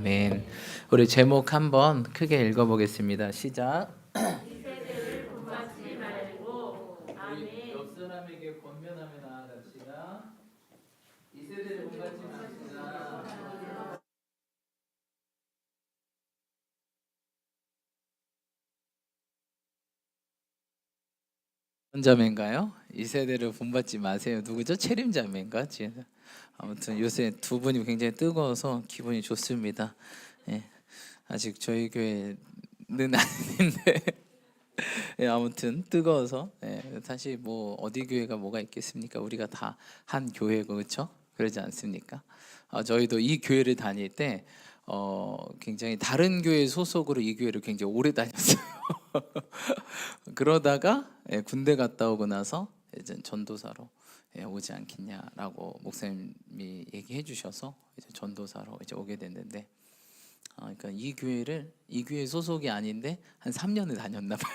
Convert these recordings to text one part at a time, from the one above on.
아멘. 우리 제목 한번 크게 읽어보겠습니다. 시작. 이 세대를 본받지 말고 우리 옆 사람에게 권면하며 나아갑시다. 이 세대를 본받지 맙시다. 어떤 자매인가요? 이 세대를 본받지 마세요. 누구죠? 체림 자매인가? 아무튼 요새 두 분이 굉장히 뜨거워서 기분이 좋습니다. 예, 아직 저희 교회는 아닌데 예, 아무튼 뜨거워서 사실 뭐 어디 교회가 뭐가 있겠습니까? 우리가 다 한 교회고 그렇죠? 그러지 않습니까? 저희도 이 교회를 다닐 때 굉장히 다른 교회 소속으로 이 교회를 굉장히 오래 다녔어요. 그러다가 군대 갔다 오고 나서 이제 전도사로 오지 않겠냐라고 목사님이 얘기해 주셔서 이제 전도사로 이제 오게 됐는데 그러니까 이 교회 소속이 아닌데 한 3년을 다녔나 봐요.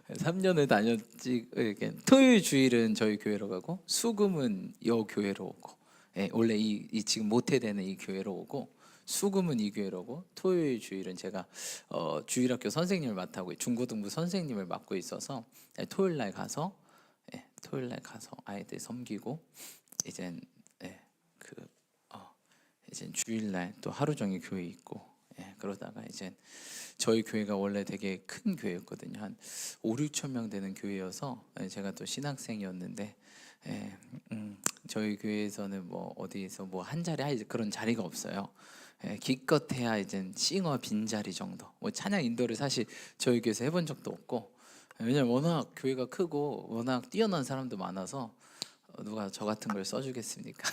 3년을 다녔지. 이렇게 토요일 주일은 저희 교회로 가고 수금은 여 교회로 오고 원래 이 지금 모태되는 이 교회로 오고 수금은 이 교회로 오고 토요일 주일은 제가 주일학교 선생님을 맡고 중고등부 선생님을 맡고 있어서 토요일 날 가서 아이들 섬기고 이젠 그 이제 주일날 또 하루 종일 교회 있고 그러다가 이제 저희 교회가 원래 되게 큰 교회였거든요. 한 5, 6천 명 되는 교회여서 제가 또 신학생이었는데 저희 교회에서는 뭐 어디에서 뭐 한 자리 할 그런 자리가 없어요. 기껏해야 이제 싱어 빈자리 정도. 뭐 찬양 인도를 사실 저희 교회에서 해본 적도 없고 왜냐면 워낙 교회가 크고 워낙 뛰어난 사람도 많아서 누가 저 같은 걸 써주겠습니까?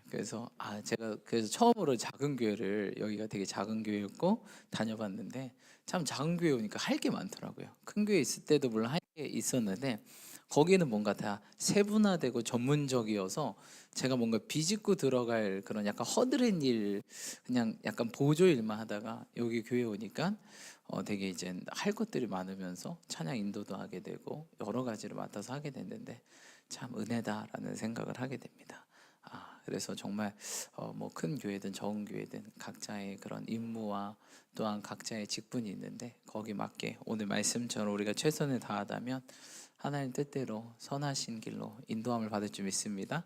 그래서 제가 그래서 처음으로 작은 교회를 여기가 되게 작은 교회였고 다녀봤는데 참 작은 교회 오니까 할 게 많더라고요. 큰 교회 있을 때도 물론 할 게 있었는데 거기는 뭔가 다 세분화되고 전문적이어서 제가 뭔가 비집고 들어갈 그런 약간 허드렛 일 그냥 약간 보조 일만 하다가 여기 교회 오니까 되게 이제 할 것들이 많으면서 찬양 인도도 하게 되고 여러 가지를 맡아서 하게 됐는데 참 은혜다라는 생각을 하게 됩니다. 그래서 정말 뭐 큰 교회든 적은 교회든 각자의 그런 임무와 또한 각자의 직분이 있는데 거기 맞게 오늘 말씀처럼 우리가 최선을 다하다면 하나님 뜻대로 선하신 길로 인도함을 받을 줄 믿습니다.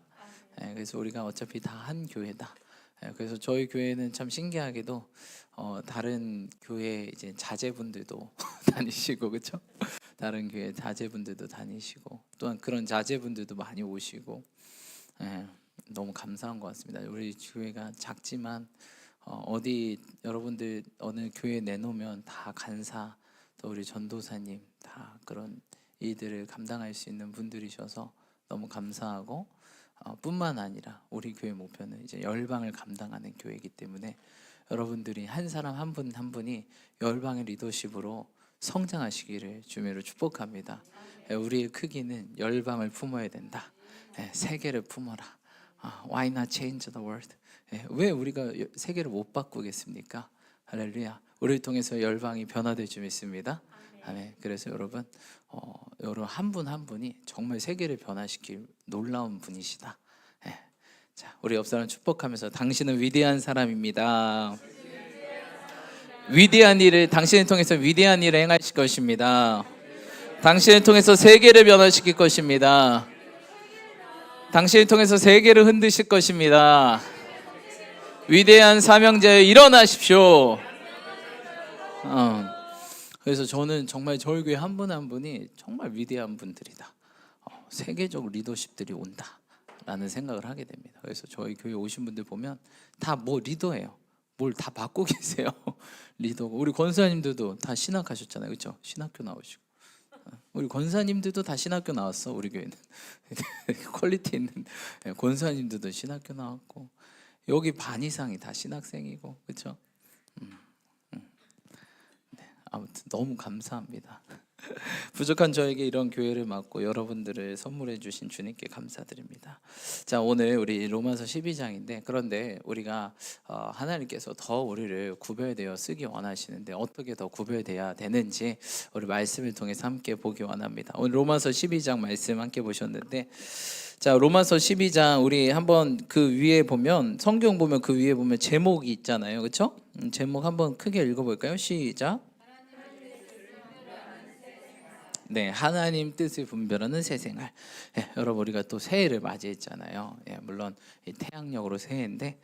그래서 우리가 어차피 다 한 교회다. 그래서 저희 교회는 참 신기하게도 다른 교회 이제 자제분들도 다니시고 그렇죠? 다른 교회 자제분들도 다니시고 또한 그런 자제분들도 많이 오시고 너무 감사한 것 같습니다. 우리 교회가 작지만 어디 여러분들 어느 교회 내놓으면 다 간사 또 우리 전도사님 다 그런 일들을 감당할 수 있는 분들이셔서 너무 감사하고 뿐만 아니라 우리 교회 목표는 이제 열방을 감당하는 교회이기 때문에 여러분들이 한 사람 한 분 한 분이 열방의 리더십으로 성장하시기를 주님으로 축복합니다. 우리의 크기는 열방을 품어야 된다. 세계를 품어라. Why not change the world? 왜 우리가 세계를 못 바꾸겠습니까? 할렐루야. 우리를 통해서 열방이 변화될 줄 믿습니다. 아멘. 그래서 여러분 한 분 한 분이 정말 세계를 변화시킬 놀라운 분이시다. 자, 우리 옆 사람 축복하면서 당신은 위대한 사람입니다. 위대한 일을 당신을 통해서 위대한 일을 행하실 것입니다. 당신을 통해서 세계를 변화시킬 것입니다. 당신을 통해서 세계를 흔드실 것입니다. 위대한 사명자여 일어나십시오. 그래서 저는 정말 저희 교회 한 분 한 분이 정말 위대한 분들이다. 세계적 리더십들이 온다라는 생각을 하게 됩니다. 그래서 저희 교회 오신 분들 보면 다 뭐 리더예요. 뭘 다 맡고 계세요. 리더고 우리 권사님들도 다 신학하셨잖아요, 그렇죠? 신학교 나오시고 우리 권사님들도 다 신학교 나왔어. 우리 교회는 퀄리티 있는 권사님들도 신학교 나왔고 여기 반 이상이 다 신학생이고 그렇죠? 네, 아무튼 너무 감사합니다. 부족한 저에게 이런 교회를 맡고 여러분들을 선물해 주신 주님께 감사드립니다. 자, 오늘 우리 로마서 12장인데 그런데 우리가 하나님께서 더 우리를 구별되어 쓰기 원하시는데 어떻게 더 구별돼야 되는지 우리 말씀을 통해서 함께 보기 원합니다. 오늘 로마서 12장 말씀 함께 보셨는데 자, 로마서 12장 우리 한번 그 위에 보면 성경 보면 그 위에 보면 제목이 있잖아요. 그렇죠? 제목 한번 크게 읽어 볼까요? 시작. 네, 하나님 뜻을 분별하는 새 생활. 여러분 우리가 또 새해를 맞이했잖아요. 물론 이 태양력으로 새해인데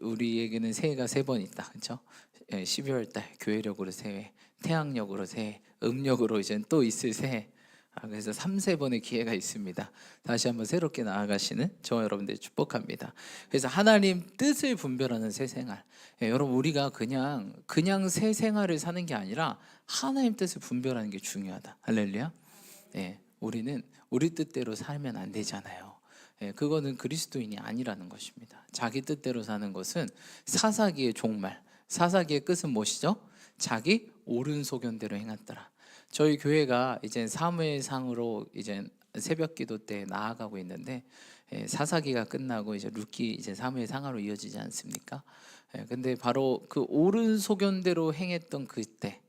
우리에게는 새해가 세 번 있다, 그렇죠? 12월 달 교회력으로 새해, 태양력으로 새해, 음력으로 이제 또 있을 새해. 그래서 3-4번의 기회가 있습니다. 다시 한번 새롭게 나아가시는 저 여러분들 축복합니다. 그래서 하나님 뜻을 분별하는 새 생활. 여러분 우리가 그냥 새 생활을 사는 게 아니라 하나님 뜻을 분별하는 게 중요하다. 할렐루야. 우리는 우리 뜻대로 살면 안 되잖아요. 그거는 그리스도인이 아니라는 것입니다. 자기 뜻대로 사는 것은 사사기의 종말, 사사기의 끝은 무엇이죠? 자기 옳은 소견대로 행하더라. 저희 교회가 이제 사무엘상으로 이제 새벽기도 때 나아가고 있는데 사사기가 끝나고 이제 룻기 이제 사무엘상으로 이어지지 않습니까? 근데 바로 그 옳은 소견대로 행했던 그때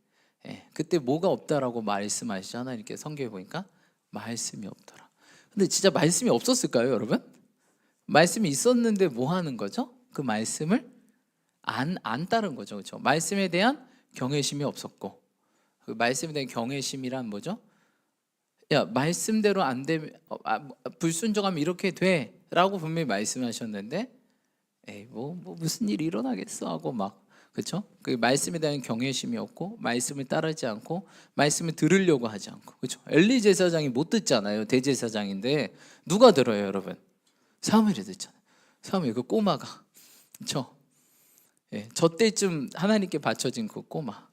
뭐가 없다라고 말씀하시죠? 하나님께 성경에 보니까 말씀이 없더라. 근데 진짜 말씀이 없었을까요, 여러분? 말씀이 있었는데 뭐 하는 거죠? 그 말씀을 안 따른 거죠, 그렇죠? 말씀에 대한 경외심이 없었고, 그 말씀에 대한 경외심이란 뭐죠? 야, 말씀대로 안 되면 불순종하면 이렇게 돼라고 분명히 말씀하셨는데, 뭐 무슨 일이 일어나겠어 하고 막, 그렇죠? 그 말씀에 대한 경외심이 없고 말씀을 따르지 않고 말씀을 들으려고 하지 않고, 그렇죠? 엘리 제사장이 못 듣잖아요. 대제사장인데 누가 들어요, 여러분? 사무엘이 듣잖아요. 사무엘 그 꼬마가, 그렇죠? 저 때쯤 하나님께 바쳐진 그 꼬마,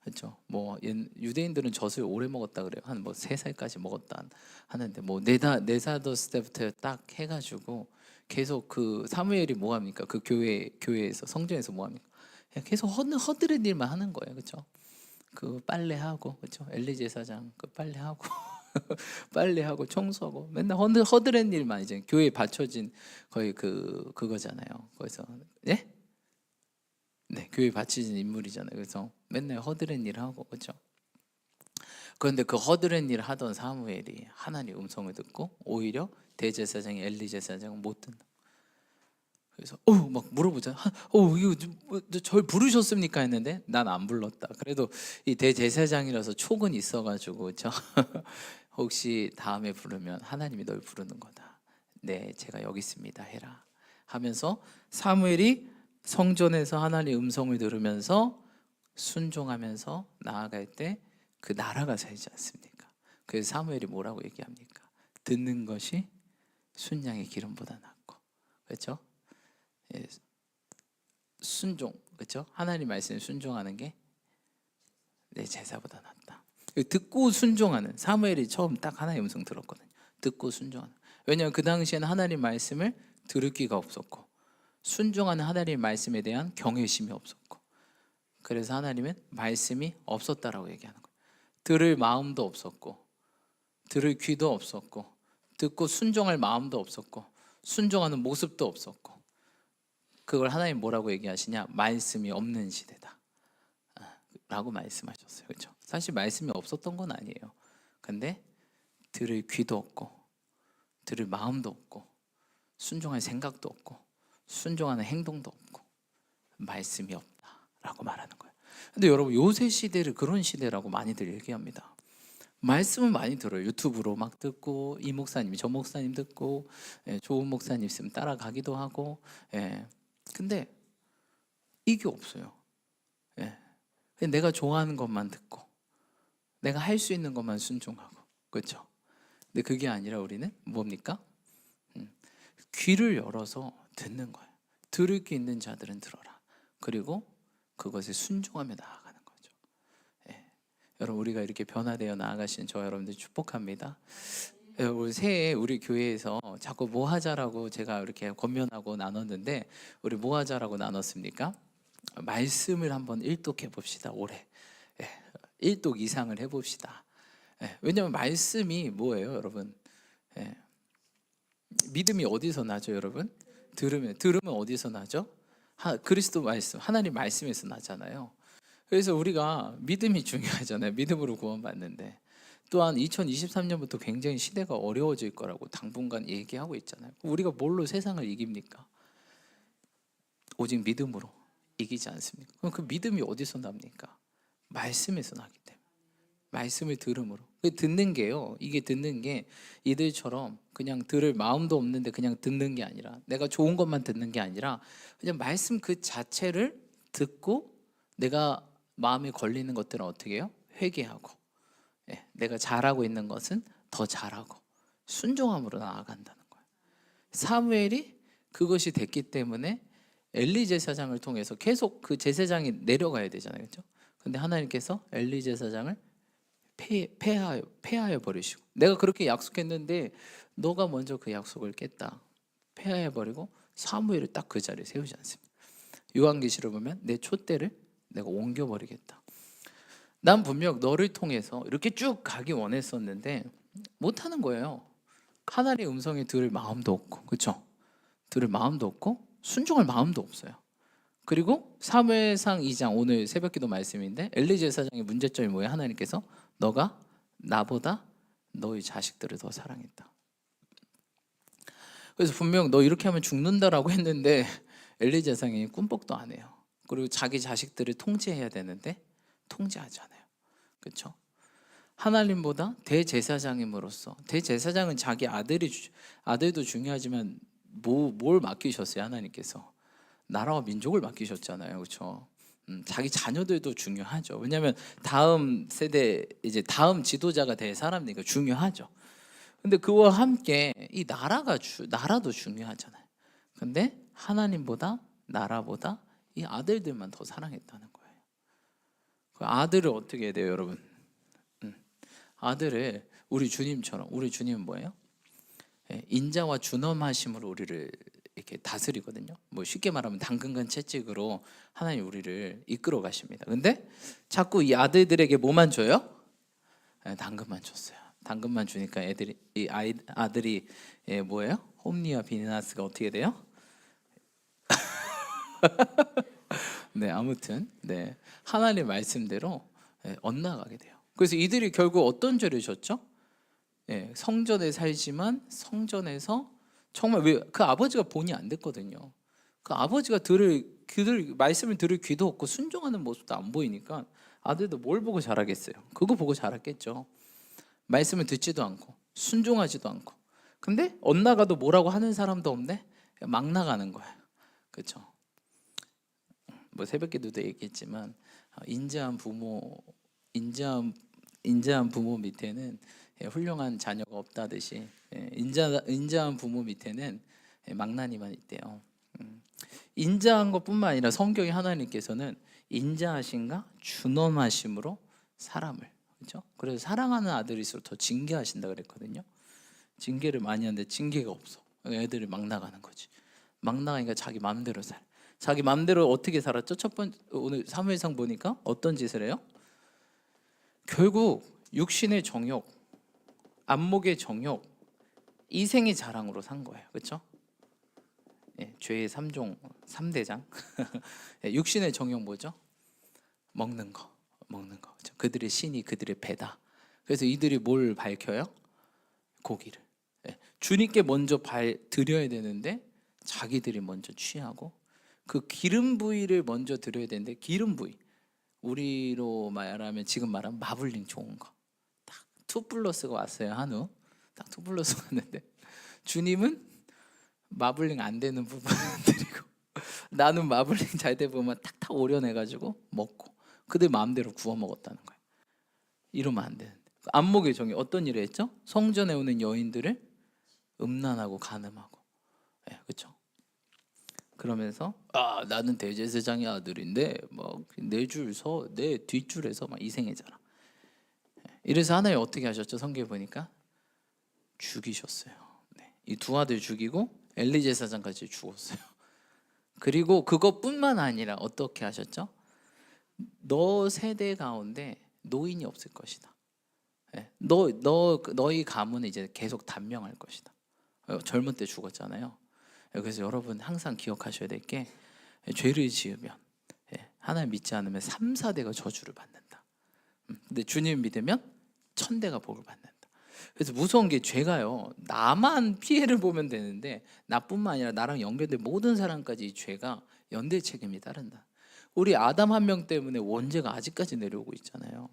그렇죠? 뭐 유대인들은 젖을 오래 먹었다 그래요. 한 뭐 3살까지 먹었다 하는데 뭐 네사더스 때부터 딱 해가지고 계속 그 사무엘이 뭐 합니까? 그 교회에서 성전에서 뭐 합니까? 계속 허드렛 일만 하는 거예요, 그렇죠? 그 빨래하고, 그렇죠? 엘리 제사장 그 빨래하고 빨래하고 청소하고 맨날 허드렛 일만 이제 교회에 바쳐진 거의 그거잖아요. 거기서 네, 교회에 바쳐진 인물이잖아요. 그래서 맨날 허드렛 일 하고, 그렇죠? 그런데 그 허드렛 일 하던 사무엘이 하나님의 음성을 듣고 오히려 대제사장이 엘리 제사장은 못 듣는. 그래서 막 물어보잖아. 이거 절 부르셨습니까 했는데 난 안 불렀다. 그래도 이 대제사장이라서 촉은 있어가지고, 그렇죠? 혹시 다음에 부르면 하나님이 널 부르는 거다. 네, 제가 여기 있습니다 해라 하면서 사무엘이 성전에서 하나님의 음성을 들으면서 순종하면서 나아갈 때 그 나라가 살지 않습니까? 그래서 사무엘이 뭐라고 얘기합니까? 듣는 것이 순양의 기름보다 낫고, 그렇죠? 순종, 그렇죠? 하나님 말씀에 순종하는 게 내 제사보다 낫다. 듣고 순종하는, 사무엘이 처음 딱 하나님의 음성 들었거든요. 듣고 순종하는. 왜냐하면 그 당시에는 하나님 말씀을 들을 기가 없었고 순종하는 하나님의 말씀에 대한 경외심이 없었고, 그래서 하나님은 말씀이 없었다라고 얘기하는 거예요. 들을 마음도 없었고 들을 귀도 없었고 듣고 순종할 마음도 없었고 순종하는 모습도 없었고, 그걸 하나님 뭐라고 얘기하시냐? 말씀이 없는 시대다 라고 말씀하셨어요. 그렇죠? 사실 말씀이 없었던 건 아니에요. 근데 들을 귀도 없고 들을 마음도 없고 순종할 생각도 없고 순종하는 행동도 없고 말씀이 없다라고 말하는 거예요. 근데 여러분 요새 시대를 그런 시대라고 많이들 얘기합니다. 말씀은 많이 들어요. 유튜브로 막 듣고 이 목사님이 저 목사님 듣고 좋은 목사님 있으면 따라가기도 하고, 근데 이게 없어요. 내가 좋아하는 것만 듣고 내가 할 수 있는 것만 순종하고, 그렇죠? 근데 그게 아니라 우리는 뭡니까? 귀를 열어서 듣는 거예요. 들을 게 있는 자들은 들어라. 그리고 그것에 순종하며 나아가는 거죠. 여러분 우리가 이렇게 변화되어 나아가시는 저 여러분들 축복합니다. 올 새해 우리 교회에서 자꾸 뭐 하자라고 제가 이렇게 권면하고 나눴는데 우리 뭐 하자라고 나눴습니까? 말씀을 한번 일독해 봅시다. 올해 일독 이상을 해봅시다. 왜냐하면 말씀이 뭐예요, 여러분? 믿음이 어디서 나죠, 여러분? 들으면 어디서 나죠? 그리스도 말씀, 하나님 말씀에서 나잖아요. 그래서 우리가 믿음이 중요하잖아요. 믿음으로 구원받는데 또한 2023년부터 굉장히 시대가 어려워질 거라고 당분간 얘기하고 있잖아요. 우리가 뭘로 세상을 이깁니까? 오직 믿음으로 이기지 않습니까? 그럼 그 믿음이 어디서 납니까? 말씀에서 나기 때문에. 말씀을 들음으로. 듣는 게요. 이게 듣는 게 이들처럼 그냥 들을 마음도 없는데 그냥 듣는 게 아니라, 내가 좋은 것만 듣는 게 아니라 그냥 말씀 그 자체를 듣고 내가 마음에 걸리는 것들은 어떻게 해요? 회개하고, 내가 잘하고 있는 것은 더 잘하고 순종함으로 나아간다는 거예요. 사무엘이 그것이 됐기 때문에 엘리 제사장을 통해서 계속 그 제사장이 내려가야 되잖아요, 그렇죠? 근데 하나님께서 엘리 제사장을 폐하여 버리시고, 내가 그렇게 약속했는데 너가 먼저 그 약속을 깼다. 폐하여 버리고 사무엘을 딱 그 자리에 세우지 않습니다. 요한계시를 보면 내 촛대를 내가 옮겨 버리겠다. 난 분명 너를 통해서 이렇게 쭉 가기 원했었는데 못 하는 거예요. 하나님의 음성에 들을 마음도 없고, 그렇죠? 들을 마음도 없고 순종할 마음도 없어요. 그리고 사무엘상 2장, 오늘 새벽기도 말씀인데 엘리 제사장의 문제점이 뭐예요? 하나님께서 너가 나보다 너희 자식들을 더 사랑했다. 그래서 분명 너 이렇게 하면 죽는다라고 했는데 엘리 제사장이 꿈뻑도 안 해요. 그리고 자기 자식들을 통제해야 되는데 통제하지 않아요. 그렇죠? 하나님보다 대제사장임으로써, 대제사장은 자기 아들도 중요하지만 뭘 맡기셨어요? 하나님께서 나라와 민족을 맡기셨잖아요, 그렇죠? 자기 자녀들도 중요하죠. 왜냐하면 다음 세대, 이제 다음 지도자가 될 사람이니까 중요하죠. 근데 그와 함께 이 나라도 중요하잖아요. 근데 하나님보다 나라보다 이 아들들만 더 사랑했다는 거예요. 그 아들을 어떻게 해야 돼요, 여러분? 아들을 우리 주님처럼, 우리 주님은 뭐예요? 인자와 준엄하심으로 우리를 이렇게 다스리거든요. 뭐 쉽게 말하면 당근간 채찍으로 하나님 우리를 이끌어 가십니다. 근데 자꾸 이 아들들에게 뭐만 줘요? 당근만 줬어요. 당근만 주니까 아들이 뭐예요? 홈리와 비나스가 어떻게 돼요? 네, 아무튼 하나님의 말씀대로 엇나가게 돼요. 그래서 이들이 결국 어떤 죄를 졌죠? 성전에 살지만 성전에서 정말, 왜 그 아버지가 본이 안 됐거든요. 그 아버지가 그들 말씀을 들을 귀도 없고 순종하는 모습도 안 보이니까 아들도 뭘 보고 자라겠어요? 그거 보고 자랐겠죠. 말씀을 듣지도 않고 순종하지도 않고. 근데 엇나가도 뭐라고 하는 사람도 없네. 막 나가는 거예요. 그렇죠? 뭐 새벽기도도 얘기했지만 인자한 부모 밑에는 훌륭한 자녀가 없다듯이 인자한 부모 밑에는 망나니만 있대요. 인자한 것뿐만 아니라 성경의 하나님께서는 인자하신가 준엄하심으로 사람을, 그렇죠? 그래서 사랑하는 아들일수록 더 징계하신다 그랬거든요. 징계를 많이 하는데 징계가 없어. 애들이 막 나가는 거지. 막 나가니까 자기 마음대로 살. 자기 마음대로 어떻게 살았죠? 첫 번째, 오늘 사무엘상 보니까 어떤 짓을 해요? 결국 육신의 정욕, 안목의 정욕, 이생의 자랑으로 산 거예요. 그렇죠? 죄의 3대장. 육신의 정욕 뭐죠? 먹는 거. 그렇죠? 그들의 신이 그들의 배다. 그래서 이들이 뭘 밝혀요? 고기를. 주님께 먼저 드려야 되는데 자기들이 먼저 취하고, 그 기름 부위를 먼저 드려야 되는데 기름 부위, 우리로 말하면 지금 말하면 마블링 좋은 거, 딱 2+가 왔어요. 한우 딱 2+ 왔는데 주님은 마블링 안 되는 부분 드리고, 나는 마블링 잘 돼 보면 탁탁 오려내가지고 먹고 그들 마음대로 구워 먹었다는 거예요. 이러면 안 되는데. 안목의 정이 어떤 일을 했죠? 성전에 오는 여인들을 음란하고 간음하고, 그렇죠? 그러면서 나는 대제사장의 아들인데 내 뒷줄에서 막 이생애자라. 이래서 하나님 어떻게 하셨죠? 성경에 보니까 죽이셨어요. 이 두 아들 죽이고 엘리 제사장까지 죽었어요. 그리고 그것뿐만 아니라 어떻게 하셨죠? 너 세대 가운데 노인이 없을 것이다. 너희 가문은 이제 계속 단명할 것이다. 젊은 때 죽었잖아요. 그래서 여러분 항상 기억하셔야 될 게 죄를 지으면 하나님 믿지 않으면 3, 4대가 저주를 받는다. 근데 주님 믿으면 1000대가 복을 받는다. 그래서 무서운 게 죄가요, 나만 피해를 보면 되는데 나뿐만 아니라 나랑 연결된 모든 사람까지 이 죄가 연대 책임이 따른다. 우리 아담 한 명 때문에 원죄가 아직까지 내려오고 있잖아요.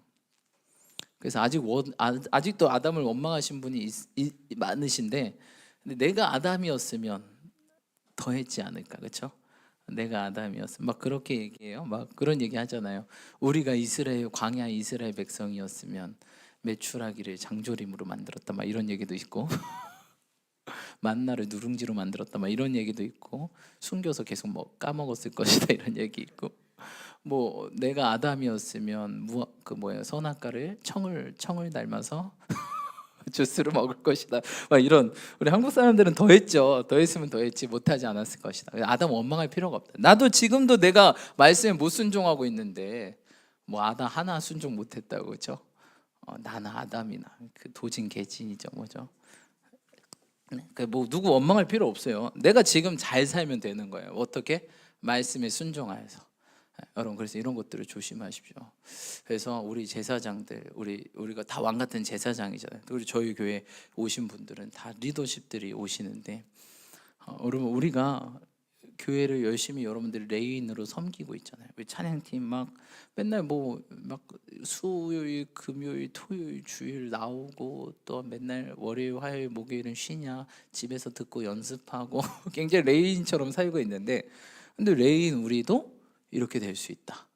그래서 아직도 아담을 원망하신 분이 많으신데, 근데 내가 아담이었으면 더 했지 않을까, 그렇죠? 내가 아담이었으면 막 그렇게 얘기해요. 막 그런 얘기 하잖아요. 우리가 광야 이스라엘 백성이었으면 메추라기를 장조림으로 만들었다, 막 이런 얘기도 있고 만나를 누룽지로 만들었다, 막 이런 얘기도 있고, 숨겨서 계속 까먹었을 것이다, 이런 얘기 있고, 뭐 내가 아담이었으면 선악과를 청을 닮아서 주스로 먹을 것이다, 막 이런. 우리 한국 사람들은 더 했죠. 더 했으면 더 했지 못하지 않았을 것이다. 아담 원망할 필요가 없다. 나도 지금도 내가 말씀에 못 순종하고 있는데 뭐 아담 하나 순종 못했다고, 그렇죠? 나는 아담이나 그 도진 개진이죠, 뭐죠? 뭐 누구 원망할 필요 없어요. 내가 지금 잘 살면 되는 거예요. 어떻게? 말씀에 순종하여서. 여러분, 그래서 이런 것들을 조심하십시오. 그래서 우리 제사장들, 우리가 다 왕 같은 제사장이잖아요. 우리 저희 교회 오신 분들은 다 리더십들이 오시는데, 여러분, 우리가 교회를 열심히 여러분들이 레인으로 섬기고 있잖아요. 우리 찬양팀 막 맨날 막 수요일, 금요일, 토요일, 주일 나오고, 또 맨날 월요일, 화요일, 목요일은 쉬냐, 집에서 듣고 연습하고 굉장히 레인처럼 살고 있는데, 근데 레인 우리도 이렇게 될 수 있다.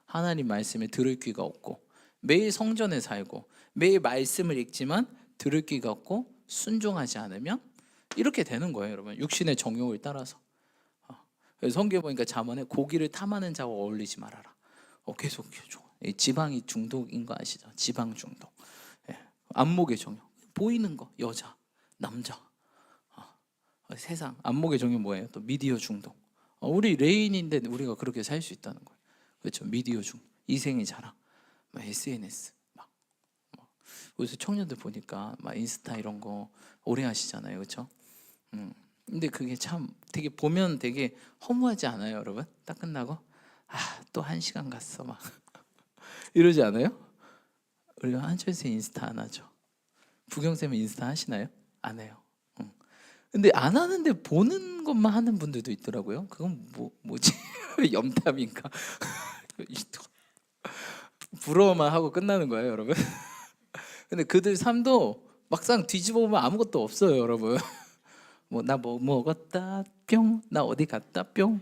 하나님 말씀에 들을 귀가 없고 매일 성전에 살고 매일 말씀을 읽지만 들을 귀가 없고 순종하지 않으면 이렇게 되는 거예요, 여러분. 육신의 정욕을 따라서. 그래서 성경에 보니까 잠언에 고기를 탐하는 자와 어울리지 말아라. 계속 지방이 중독인 거 아시죠? 지방 중독. 안목의 정욕, 보이는 거, 여자, 남자, 세상. 안목의 정욕 뭐예요? 또 미디어 중독. 우리 레인인데 우리가 그렇게 살 수 있다는 거예요. 그렇죠? 미디어 중, 이생의 자랑, SNS 그래서 청년들 보니까 막 인스타 이런 거 오래 하시잖아요, 그렇죠? 근데 그게 참 되게 보면 되게 허무하지 않아요, 여러분? 딱 끝나고 또 1시간 갔어 막 이러지 않아요? 우리가 한철 쌤 인스타 안 하죠? 부경 쌤은 인스타 하시나요? 안 해요. 근데 안 하는데 보는 것만 하는 분들도 있더라고요. 그건 뭐지? 염탐인가? 부러워만 하고 끝나는 거예요, 여러분. 근데 그들 삶도 막상 뒤집어 보면 아무것도 없어요, 여러분. 나 뭐 먹었다 뿅, 나 어디 갔다 뿅.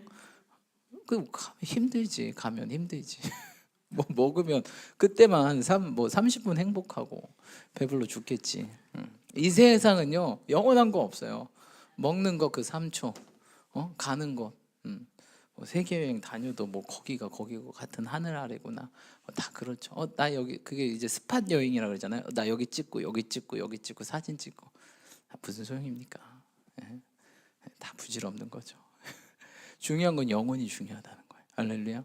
힘들지. 가면 힘들지. 뭐 먹으면 그때만 한 30분 행복하고 배불러 죽겠지. 이 세상은요, 영원한 거 없어요. 먹는 거 그 3초, 가는 거, 세계 여행 다녀도 거기가 거기고 같은 하늘 아래구나. 다 그렇죠. 나 여기, 그게 이제 스팟 여행이라 그러잖아요. 나 여기 찍고 여기 찍고 여기 찍고 사진 찍고. 무슨 소용입니까? 다 부질없는 거죠. 중요한 건 영혼이 중요하다는 거예요. 할렐루야.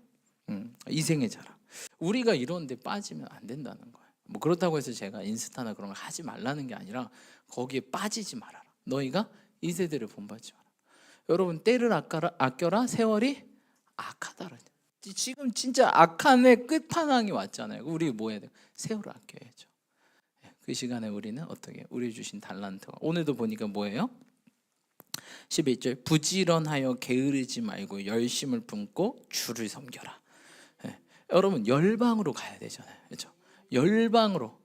이생의 자랑. 우리가 이런 데 빠지면 안 된다는 거예요. 그렇다고 해서 제가 인스타나 그런 거 하지 말라는 게 아니라 거기에 빠지지 말아라. 너희가 이 세대를 본받지 마라. 여러분, 때를 아껴라. 세월이 악하다. 지금 진짜 악한의 끝판왕이 왔잖아요. 우리 뭐 해야 돼요? 세월을 아껴야죠. 그 시간에 우리는 어떻게, 우리 주신 달란트가, 오늘도 보니까 뭐예요? 11절, 부지런하여 게으르지 말고 열심을 품고 주를 섬겨라. 여러분, 열방으로 가야 되잖아요, 그렇죠? 열방으로,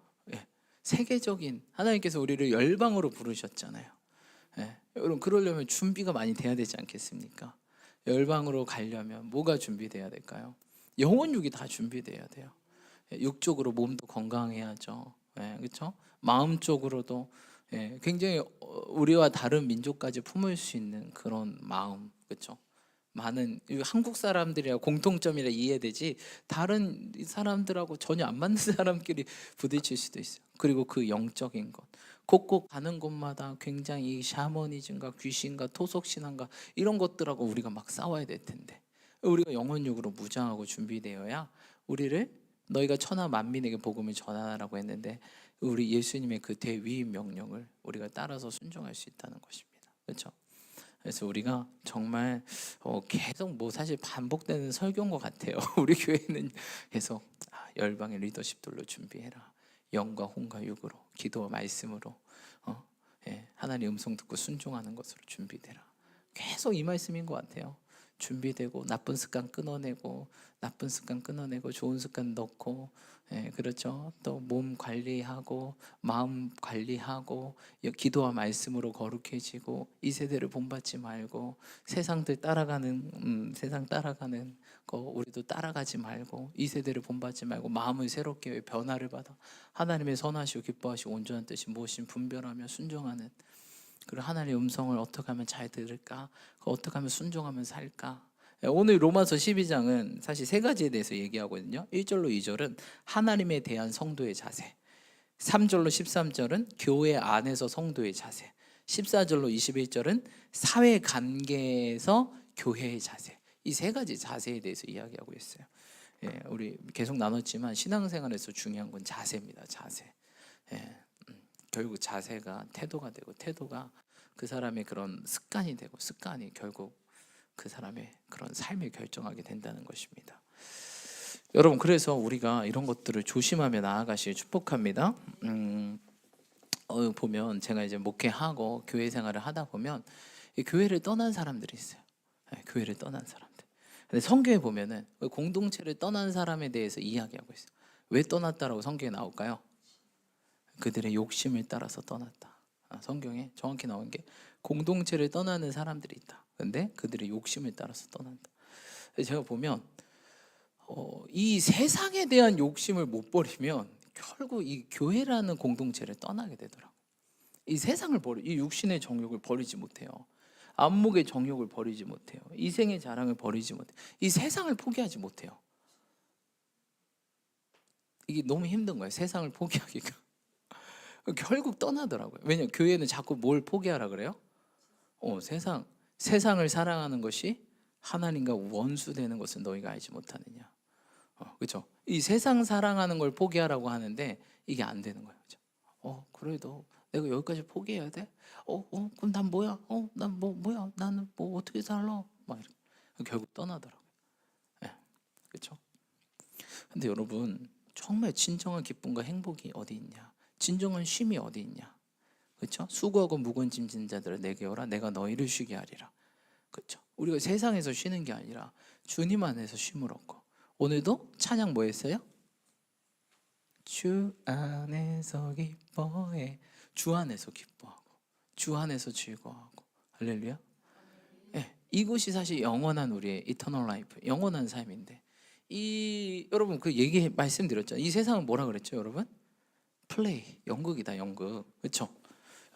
세계적인, 하나님께서 우리를 열방으로 부르셨잖아요. 여러분, 그러려면 준비가 많이 돼야 되지 않겠습니까? 열방으로 가려면 뭐가 준비돼야 될까요? 영혼 육이 다 준비돼야 돼요. 육적으로 몸도 건강해야죠. 그렇죠? 마음적으로도 굉장히 우리와 다른 민족까지 품을 수 있는 그런 마음, 그렇죠? 많은 한국 사람들이랑 공통점이라 이해되지 다른 사람들하고 전혀 안 맞는 사람끼리 부딪힐 수도 있어요. 그리고 그 영적인 것, 곳곳 가는 곳마다 굉장히 샤머니즘과 귀신과 토속신앙과 이런 것들하고 우리가 막 싸워야 될 텐데, 우리가 영혼육으로 무장하고 준비되어야 우리를 너희가 천하 만민에게 복음을 전하라고 했는데 우리 예수님의 그 대위임 명령을 우리가 따라서 순종할 수 있다는 것입니다. 그렇죠? 그래서 우리가 정말 계속 뭐 사실 반복되는 설교인 것 같아요. 우리 교회는 계속 열방의 리더십들로 준비해라. 영과 혼과 육으로, 기도와 말씀으로 하나님의 음성 듣고 순종하는 것으로 준비되라. 계속 이 말씀인 것 같아요. 준비되고 나쁜 습관 끊어내고 좋은 습관 넣고, 그렇죠. 또 몸 관리하고 마음 관리하고 기도와 말씀으로 거룩해지고 이 세대를 본받지 말고 세상 따라가는 거 우리도 따라가지 말고 이 세대를 본받지 말고 마음을 새롭게 변화를 받아 하나님의 선하시고 기뻐하시고 온전한 뜻이 무엇인 분별하며 순종하는, 그리고 하나님의 음성을 어떻게 하면 잘 들을까? 어떻게 하면 순종하면 살까? 오늘 로마서 12장은 사실 세 가지에 대해서 얘기하거든요. 1절로 2절은 하나님에 대한 성도의 자세, 3절로 13절은 교회 안에서 성도의 자세, 14절로 21절은 사회 관계에서 교회의 자세. 이 세 가지 자세에 대해서 이야기하고 있어요. 우리 계속 나눴지만 신앙생활에서 중요한 건 자세입니다. 자세. 결국 자세가 태도가 되고 태도가 그 사람의 그런 습관이 되고 습관이 결국 그 사람의 그런 삶을 결정하게 된다는 것입니다. 여러분, 그래서 우리가 이런 것들을 조심하며 나아가시길 축복합니다. 보면 제가 이제 목회하고 교회 생활을 하다 보면 이 교회를 떠난 사람들이 있어요. 교회를 떠난 사람들. 근데 성경에 보면은 공동체를 떠난 사람에 대해서 이야기하고 있어요. 왜 떠났다라고 성경에 나올까요? 그들의 욕심을 따라서 떠났다. 성경에 정확히 나온 게 공동체를 떠나는 사람들이 있다. 근데 그들의 욕심을 따라서 떠난다. 제가 보면 이 세상에 대한 욕심을 못 버리면 결국 이 교회라는 공동체를 떠나게 되더라고요. 이 세상을 이 육신의 정욕을 버리지 못해요. 안목의 정욕을 버리지 못해요. 이생의 자랑을 버리지 못해요. 이 세상을 포기하지 못해요. 이게 너무 힘든 거예요. 세상을 포기하기가. 결국 떠나더라고요. 왜냐하면 교회는 자꾸 뭘 포기하라 그래요? 세상을 사랑하는 것이 하나님과 원수되는 것은 너희가 알지 못하느냐. 그렇죠? 이 세상 사랑하는 걸 포기하라고 하는데 이게 안 되는 거예요. 그렇죠? 그래도 내가 여기까지 포기해야 돼? 그럼 난 뭐야? 난 뭐야? 나는 뭐 어떻게 살아? 막 이렇게 결국 떠나더라고요. 그렇죠? 근데 여러분, 정말 진정한 기쁨과 행복이 어디 있냐? 진정한 쉼이 어디 있냐? 그렇죠? 수고하고 무거운 짐진 자들을 내게 오라. 내가 너희를 쉬게 하리라. 그렇죠? 우리가 세상에서 쉬는 게 아니라 주님 안에서 쉼을 얻고, 오늘도 찬양 뭐 했어요? 주 안에서 기뻐해. 주 안에서 기뻐하고 주 안에서 즐거워하고. 할렐루야. 이것이 사실 영원한 우리의 이터널 라이프, 영원한 삶인데, 여러분 그 얘기 말씀드렸죠. 이 세상은 뭐라 그랬죠, 여러분? 플레이, 연극이다, 연극. 그렇죠?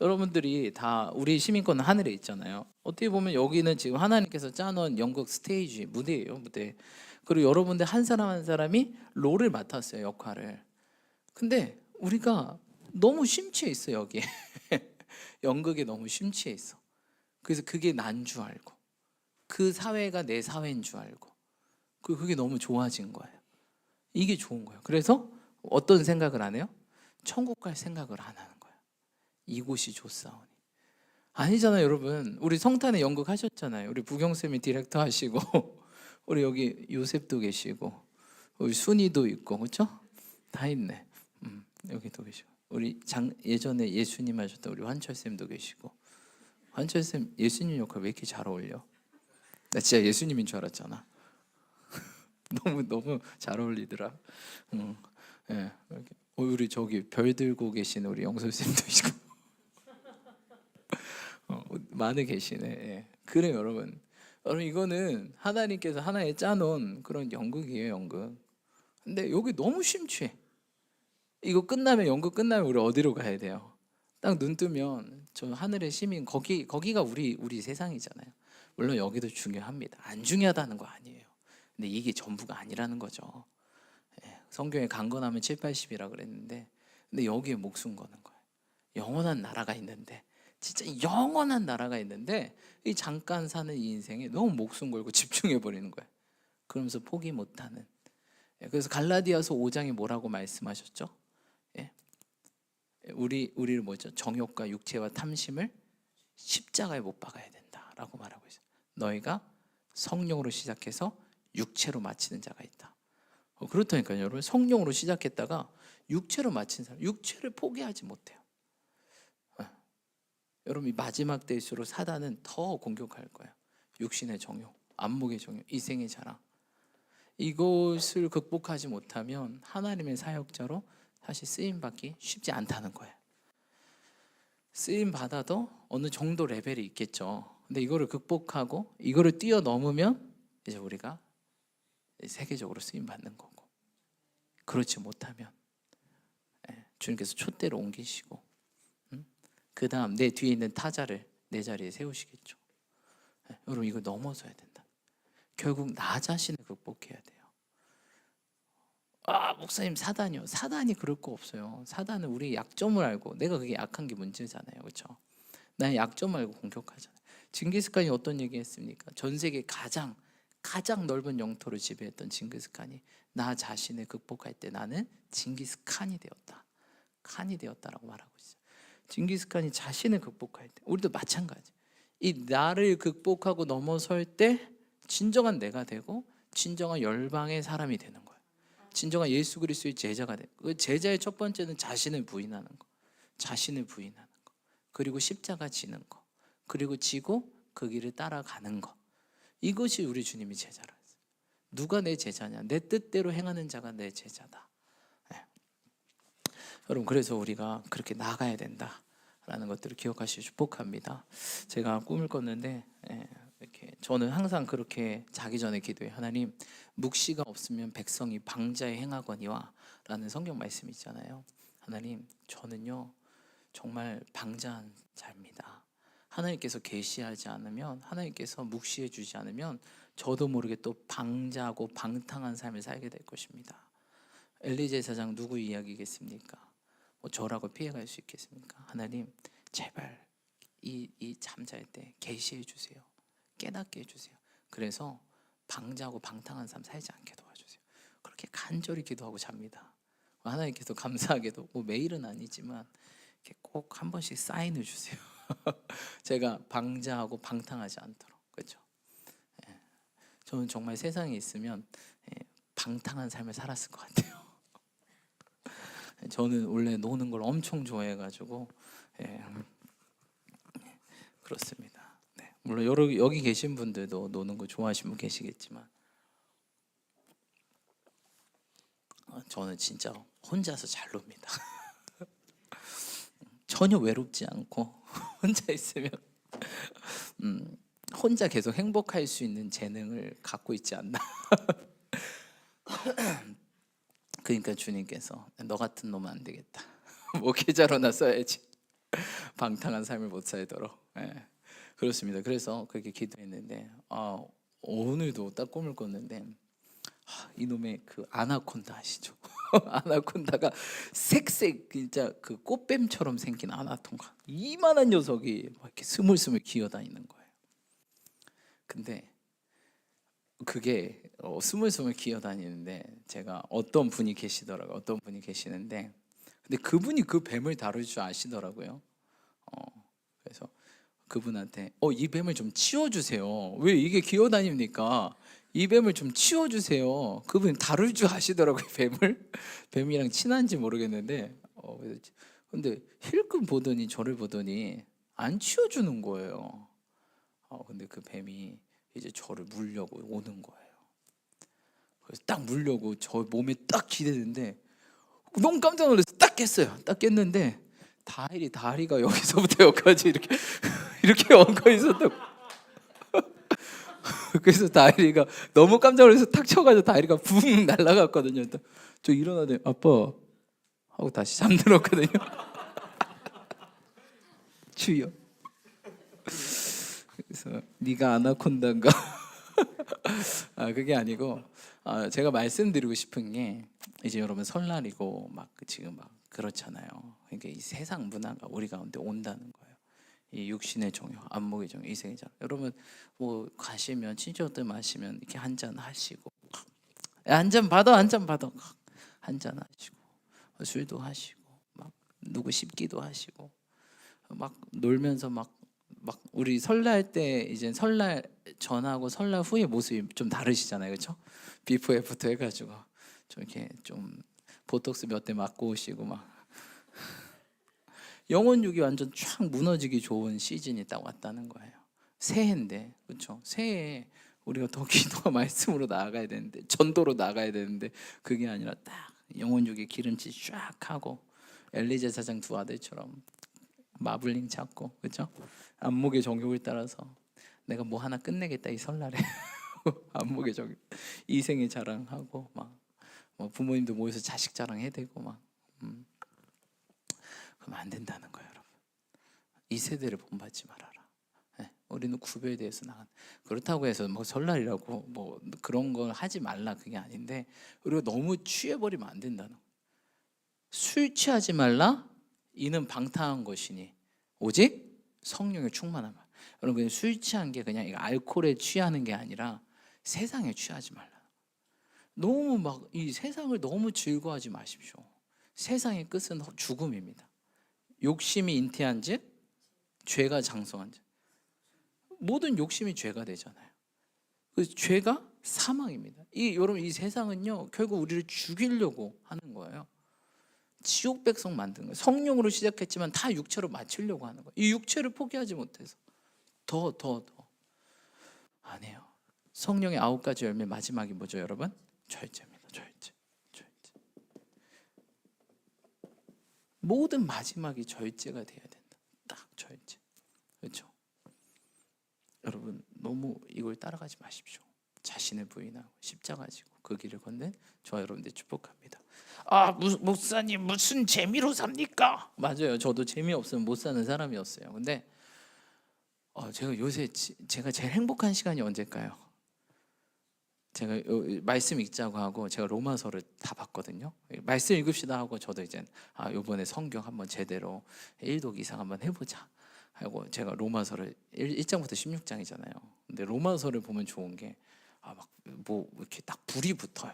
여러분들이 다 우리 시민권은 하늘에 있잖아요. 어떻게 보면 여기는 지금 하나님께서 짜놓은 연극 스테이지, 무대예요, 무대. 그리고 여러분들 한 사람 한 사람이 롤을 맡았어요, 역할을. 근데 우리가 너무 심취해 있어, 여기에. 연극에 너무 심취해 있어. 그래서 그게 난 줄 알고, 그 사회가 내 사회인 줄 알고, 그게 너무 좋아진 거예요. 이게 좋은 거예요. 그래서 어떤 생각을 안 해요? 천국 갈 생각을 안 하는 거예요. 이곳이 좋사오니. 아니잖아요, 여러분. 우리 성탄에 연극 하셨잖아요. 우리 부경쌤이 디렉터 하시고 우리 여기 요셉도 계시고 우리 순이도 있고, 그렇죠? 다 있네. 여기도 계시고, 우리 예전에 예수님 하셨던 우리 환철쌤도 계시고. 환철쌤 예수님 역할 왜 이렇게 잘 어울려? 나 진짜 예수님인 줄 알았잖아. 너무 잘 어울리더라. 우리 저기 별 들고 계신 우리 영설쌤도 있고. 많이 계시네. 그래요, 여러분. 여러분, 이거는 하나님께서 하나에 짜놓은 그런 연극이에요, 연극. 근데 여기 너무 심취해. 이거 끝나면, 연극 끝나면 우리 어디로 가야 돼요? 딱 눈 뜨면 저 하늘의 시민, 거기가 우리 세상이잖아요. 물론 여기도 중요합니다. 안 중요하다는 거 아니에요. 근데 이게 전부가 아니라는 거죠. 성경에 강건하면 7, 80이라 그랬는데, 근데 여기에 목숨 거는 거예요. 영원한 나라가 있는데, 진짜 영원한 나라가 있는데 이 잠깐 사는 이 인생에 너무 목숨 걸고 집중해 버리는 거예요. 그러면서 포기 못하는, 그래서 갈라디아서 5장에 뭐라고 말씀하셨죠? 예. 우리를 뭐죠? 정욕과 육체와 탐심을 십자가에 못 박아야 된다라고 말하고 있어요. 너희가 성령으로 시작해서 육체로 마치는 자가 있다. 그렇다니까요, 여러분. 성령으로 시작했다가 육체로 마친 사람, 육체를 포기하지 못해요. 여러분, 이 마지막 때일수록 사단은 더 공격할 거예요. 육신의 정욕, 안목의 정욕, 이생의 자랑. 이것을 극복하지 못하면 하나님의 사역자로 사실 쓰임 받기 쉽지 않다는 거예요. 쓰임 받아도 어느 정도 레벨이 있겠죠. 근데 이거를 극복하고 이거를 뛰어넘으면 이제 우리가 세계적으로 쓰임 받는 거고, 그렇지 못하면 주님께서 촛대로 옮기시고, 그 다음 내 뒤에 있는 타자를 내 자리에 세우시겠죠. 여러분, 이거 넘어서야 된다. 결국 나 자신을 극복해야 돼요. 목사님, 사단이요. 사단이 그럴 거 없어요. 사단은 우리 약점을 알고, 내가 그게 약한 게 문제잖아요, 그렇죠? 나의 약점 알고 공격하잖아요. 징기스칸이 어떤 얘기했습니까? 전 세계 가장 넓은 영토를 지배했던 징기스칸이 나 자신을 극복할 때 나는 징기스칸이 되었다, 칸이 되었다라고 말하고 있어요. 징기스칸이 자신을 극복할 때, 우리도 마찬가지. 이 나를 극복하고 넘어설 때 진정한 내가 되고 진정한 열방의 사람이 되는 거예요. 진정한 예수 그리스도의 제자가 되는 거예요. 그 제자의 첫 번째는 자신을 부인하는 거, 자신을 부인하는 거, 그리고 십자가 지는 거, 그리고 지고 그 길을 따라가는 거. 이것이 우리 주님이 제자라 했어요. 누가 내 제자냐? 내 뜻대로 행하는 자가 내 제자다. 여러분, 그래서 우리가 그렇게 나가야 된다라는 것들을 기억하시기 축복합니다. 제가 꿈을 꿨는데 이렇게 저는 항상 그렇게 자기 전에 기도해. 하나님, 묵시가 없으면 백성이 방자에 행하거니와 라는 성경 말씀이 있잖아요. 하나님, 저는요 정말 방자한 자입니다. 하나님께서 계시하지 않으면, 하나님께서 묵시해 주지 않으면 저도 모르게 또 방자하고 방탕한 삶을 살게 될 것입니다. 엘리 제사장 누구 이야기겠습니까? 저라고 피해갈 수 있겠습니까? 하나님, 제발 이 잠잘 때 계시해 주세요. 깨닫게 해주세요. 그래서 방자하고 방탕한 삶 살지 않게 도와주세요. 그렇게 간절히 기도하고 잡니다. 하나님께서 감사하게도 매일은 아니지만 이렇게 꼭 한 번씩 사인을 주세요. 제가 방자하고 방탕하지 않도록. 그렇죠? 저는 정말 세상에 있으면 방탕한 삶을 살았을 것 같아요. 저는 원래 노는 걸 엄청 좋아해가지고 그렇습니다. 물론 여기 계신 분들도 노는 거 좋아하시는 분 계시겠지만 저는 진짜 혼자서 잘 놉니다. 전혀 외롭지 않고 혼자 있으면 혼자 계속 행복할 수 있는 재능을 갖고 있지 않나. 그러니까 주님께서 너 같은 놈은 안 되겠다. 목회자로나 써야지. 방탕한 삶을 못 살도록. 그렇습니다. 그래서 그렇게 기도했는데 오늘도 딱 꿈을 꿨는데 이놈의 그 아나콘다 아시죠? 아나콘다가 색색 진짜 그 꽃뱀처럼 생긴 아나콘다, 이만한 녀석이 막 이렇게 스물스물 기어다니는 거예요. 근데 그게 스물스물 기어다니는데 제가 어떤 분이 계시더라고요. 어떤 분이 계시는데 근데 그분이 그 뱀을 다룰 줄 아시더라고요. 그래서 그분한테 이 뱀을 좀 치워주세요. 왜 이게 기어다닙니까? 이 뱀을 좀 치워주세요. 그분 다룰 줄 아시더라고요. 뱀이랑 친한지 모르겠는데 근데 힐끔 보더니 저를 보더니 안 치워주는 거예요. 근데 그 뱀이 이제 저를 물려고 오는 거예요. 그래서 딱 물려고 저 몸에 딱 기대는데 너무 깜짝 놀라서 딱 깼어요. 딱 깼는데 다리가 여기서부터 여기까지 이렇게 엉켜 있었다고. 그래서 다리가 너무 깜짝 놀라서 탁 쳐가지고 다리가 붕 날아갔거든요. 저 일어나더니 아빠 하고 다시 잠들었거든요. 주여. 그래서 네가 아나콘다인가? 그게 아니고 제가 말씀드리고 싶은 게 이제 여러분 설날이고 막 지금 막 그렇잖아요. 그러니까 이 세상 문화가 우리 가운데 온다는 거예요. 이 육신의 종교, 안목의 종교, 이생의 종교. 여러분 가시면 친척들 마시면 이렇게 한 잔 하시고 한 잔 받아, 한 잔 받아. 한 잔 하시고 술도 하시고 막 누구 씹기도 하시고 막 놀면서 막 우리 설날 때 이제 설날 전하고 설날 후의 모습이 좀 다르시잖아요, 그렇죠? 비포 애프터 해가지고 좀 이렇게 좀 보톡스 몇 대 맞고 오시고 막 영혼육이 완전 쫙 무너지기 좋은 시즌이 딱 왔다는 거예요. 새해인데, 그렇죠? 새해에 우리가 더 기도와 말씀으로 나아가야 되는데, 전도로 나가야 되는데 그게 아니라 딱 영혼육이 기름칠 쫙 하고 엘리제 사장 두 아들처럼 마블링 잡고, 그렇죠? 안목의 정욕을 따라서 내가 뭐 하나 끝내겠다 이 설날에 안목의 정욕, 이생의 자랑하고 막 뭐 부모님도 모여서 자식 자랑해야 되고 막 그러면 안 된다는 거예요, 여러분. 이 세대를 본받지 말아라. 네, 우리는 구별에 대해서 나간. 그렇다고 해서 뭐 설날이라고 뭐 그런 걸 하지 말라 그게 아닌데 우리가 너무 취해버리면 안 된다는 거예요. 술 취하지 말라. 이는 방탕한 것이니 오직 성령의 충만함. 여러분 술 취한 게 그냥 알코올에 취하는 게 아니라 세상에 취하지 말라. 너무 막 이 세상을 너무 즐거워하지 마십시오. 세상의 끝은 죽음입니다. 욕심이 잉태한즉 죄가 장성한즉 모든 욕심이 죄가 되잖아요. 그 죄가 사망입니다. 여러분 이 세상은요 결국 우리를 죽이려고 하는 거예요. 지옥 백성 만드는 거예요. 성령으로 시작했지만 다 육체로 마치려고 하는 거예요. 이 육체를 포기하지 못해서 더 안 해요. 성령의 9가지 열매 마지막이 뭐죠, 여러분? 절제입니다. 절제. 모든 마지막이 절제가 돼야 된다. 딱 절제. 그렇죠? 여러분 너무 이걸 따라가지 마십시오. 자신을 부인하고 십자가 지고 그 길을 걷는 저와 여러분들 축복합니다. 목사님 무슨 재미로 삽니까? 맞아요. 저도 재미없으면 못 사는 사람이었어요. 근데 제가 요새 제가 제일 행복한 시간이 언제일까요? 제가 말씀 읽자고 하고 제가 로마서를 다 봤거든요. 말씀 읽읍시다 하고 저도 이제 이번에 성경 한번 제대로 1독 이상 한번 해보자 하고 제가 로마서를 1장부터 16장이잖아요. 근데 로마서를 보면 좋은 게 막 뭐 이렇게 딱 불이 붙어요.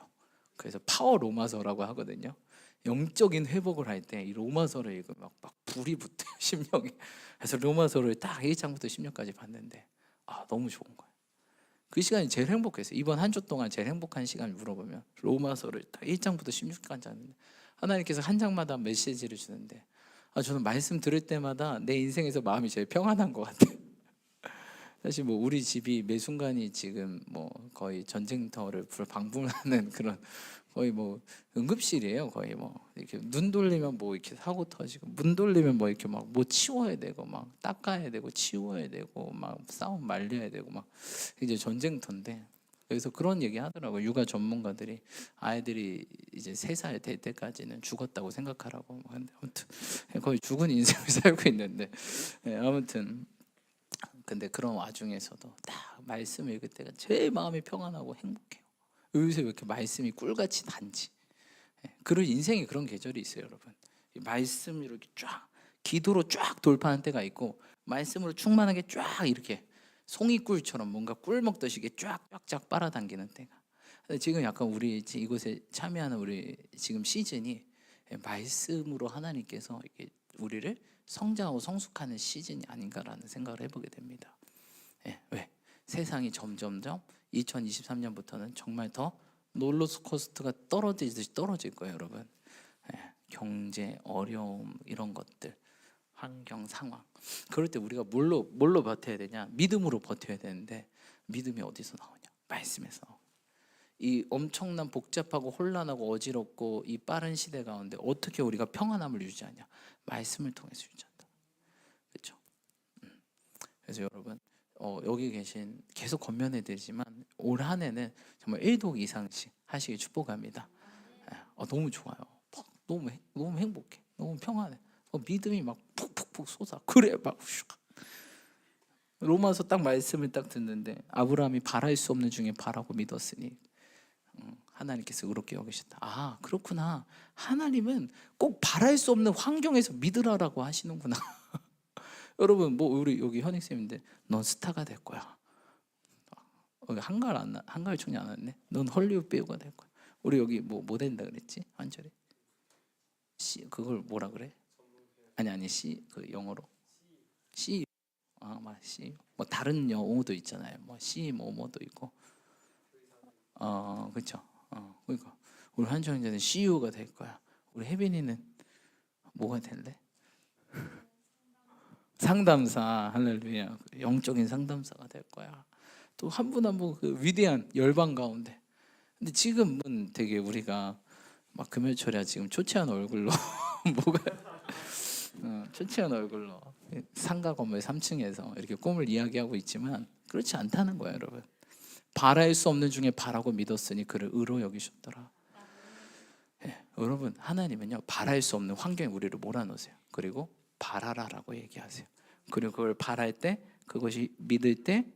그래서 파워 로마서라고 하거든요. 영적인 회복을 할 때 이 로마서를 읽으면 막 불이 붙어요, 심령에. 그래서 로마서를 딱 1장부터 16까지 봤는데 너무 좋은 거예요. 그 시간이 제일 행복했어요. 이번 한 주 동안 제일 행복한 시간을 물어보면 로마서를 딱 1장부터 16까지 하는데 하나님께서 한 장마다 메시지를 주는데 저는 말씀 들을 때마다 내 인생에서 마음이 제일 평안한 것 같아요. 사실 뭐 우리 집이 매 순간이 지금 뭐 거의 전쟁터를 방불하는 그런 거의 뭐 응급실이에요. 거의 뭐 이렇게 눈 돌리면 뭐 이렇게 사고 터지고 문 돌리면 뭐 이렇게 막 뭐 치워야 되고 막 닦아야 되고 치워야 되고 막 싸움 말려야 되고 막 이제 전쟁터인데 그래서 그런 얘기 하더라고요. 육아 전문가들이 아이들이 이제 3살 될 때까지는 죽었다고 생각하라고. 근데 아무튼 거의 죽은 인생을 살고 있는데 아무튼 근데 그런 와중에서도 딱 말씀 읽을 때가 제일 마음이 평안하고 행복해요. 요새 왜 이렇게 말씀이 꿀같이 단지. 그런 인생이 그런 계절이 있어요, 여러분. 말씀 이렇게 쫙 기도로 쫙 돌파하는 때가 있고 말씀으로 충만하게 쫙 이렇게 송이꿀처럼 뭔가 꿀 먹듯이 쫙쫙쫙 빨아당기는 때가. 근데 지금 약간 우리 이곳에 참여하는 우리 지금 시즌이 말씀으로 하나님께서 이렇게 우리를 성장하고 성숙하는 시즌이 아닌가라는 생각을 해보게 됩니다. 왜? 세상이 점점점 2023년부터는 정말 더 롤러코스터가 떨어지듯이 떨어질 거예요, 여러분. 경제 어려움 이런 것들, 환경 상황. 그럴 때 우리가 뭘로 버텨야 되냐? 믿음으로 버텨야 되는데 믿음이 어디서 나오냐? 말씀에서. 이 엄청난 복잡하고 혼란하고 어지럽고 이 빠른 시대 가운데 어떻게 우리가 평안함을 유지하냐? 말씀을 통해서 유지한다. 그렇죠? 그래서 여러분 여기 계신 계속 권면해 드리지만 올 한 해는 정말 1독 이상씩 하시길 축복합니다. 너무 좋아요. 너무 행복해. 너무 평안해. 믿음이 막 푹푹푹 솟아. 그래 막 로마서 딱 말씀을 딱 듣는데 아브라함이 바랄 수 없는 중에 바라고 믿었으니 하나님께서 의롭게 여기셨다. 그렇구나. 하나님은 꼭 바랄 수 없는 환경에서 믿으라라고 하시는구나. 여러분 뭐 우리 여기 현익쌤인데 넌 스타가 될 거야. 한가위 총리 안 왔네. 넌 헐리우드 배우가 될 거야. 우리 여기 뭐 된다 그랬지? 한절에 씨 그걸 뭐라 그래? 아니 씨 그 영어로 씨 아마 씨 뭐 다른 영어도 있잖아요. 뭐 씨 뭐도 있고 그렇죠. 그러니까 우리 한정 이제는 CEO가 될 거야. 우리 혜빈이는 뭐가 될래? 상담사 할렐루야. 영적인 상담사가 될 거야. 또 한 분 한 분 그 위대한 열방 가운데. 근데 지금은 되게 우리가 막 금요철이야 지금 초췌한 얼굴로 뭐가 초췌한 얼굴로 상가 건물 3층에서 이렇게 꿈을 이야기하고 있지만 그렇지 않다는 거예요, 여러분. 바랄 수 없는 중에 바라고 믿었으니 그를 의로 여기셨더라. 여러분 하나님은요 바랄 수 없는 환경에 우리를 몰아넣으세요. 그리고 바라라라고 얘기하세요. 그리고 그걸 바랄 때 그것이 믿을 때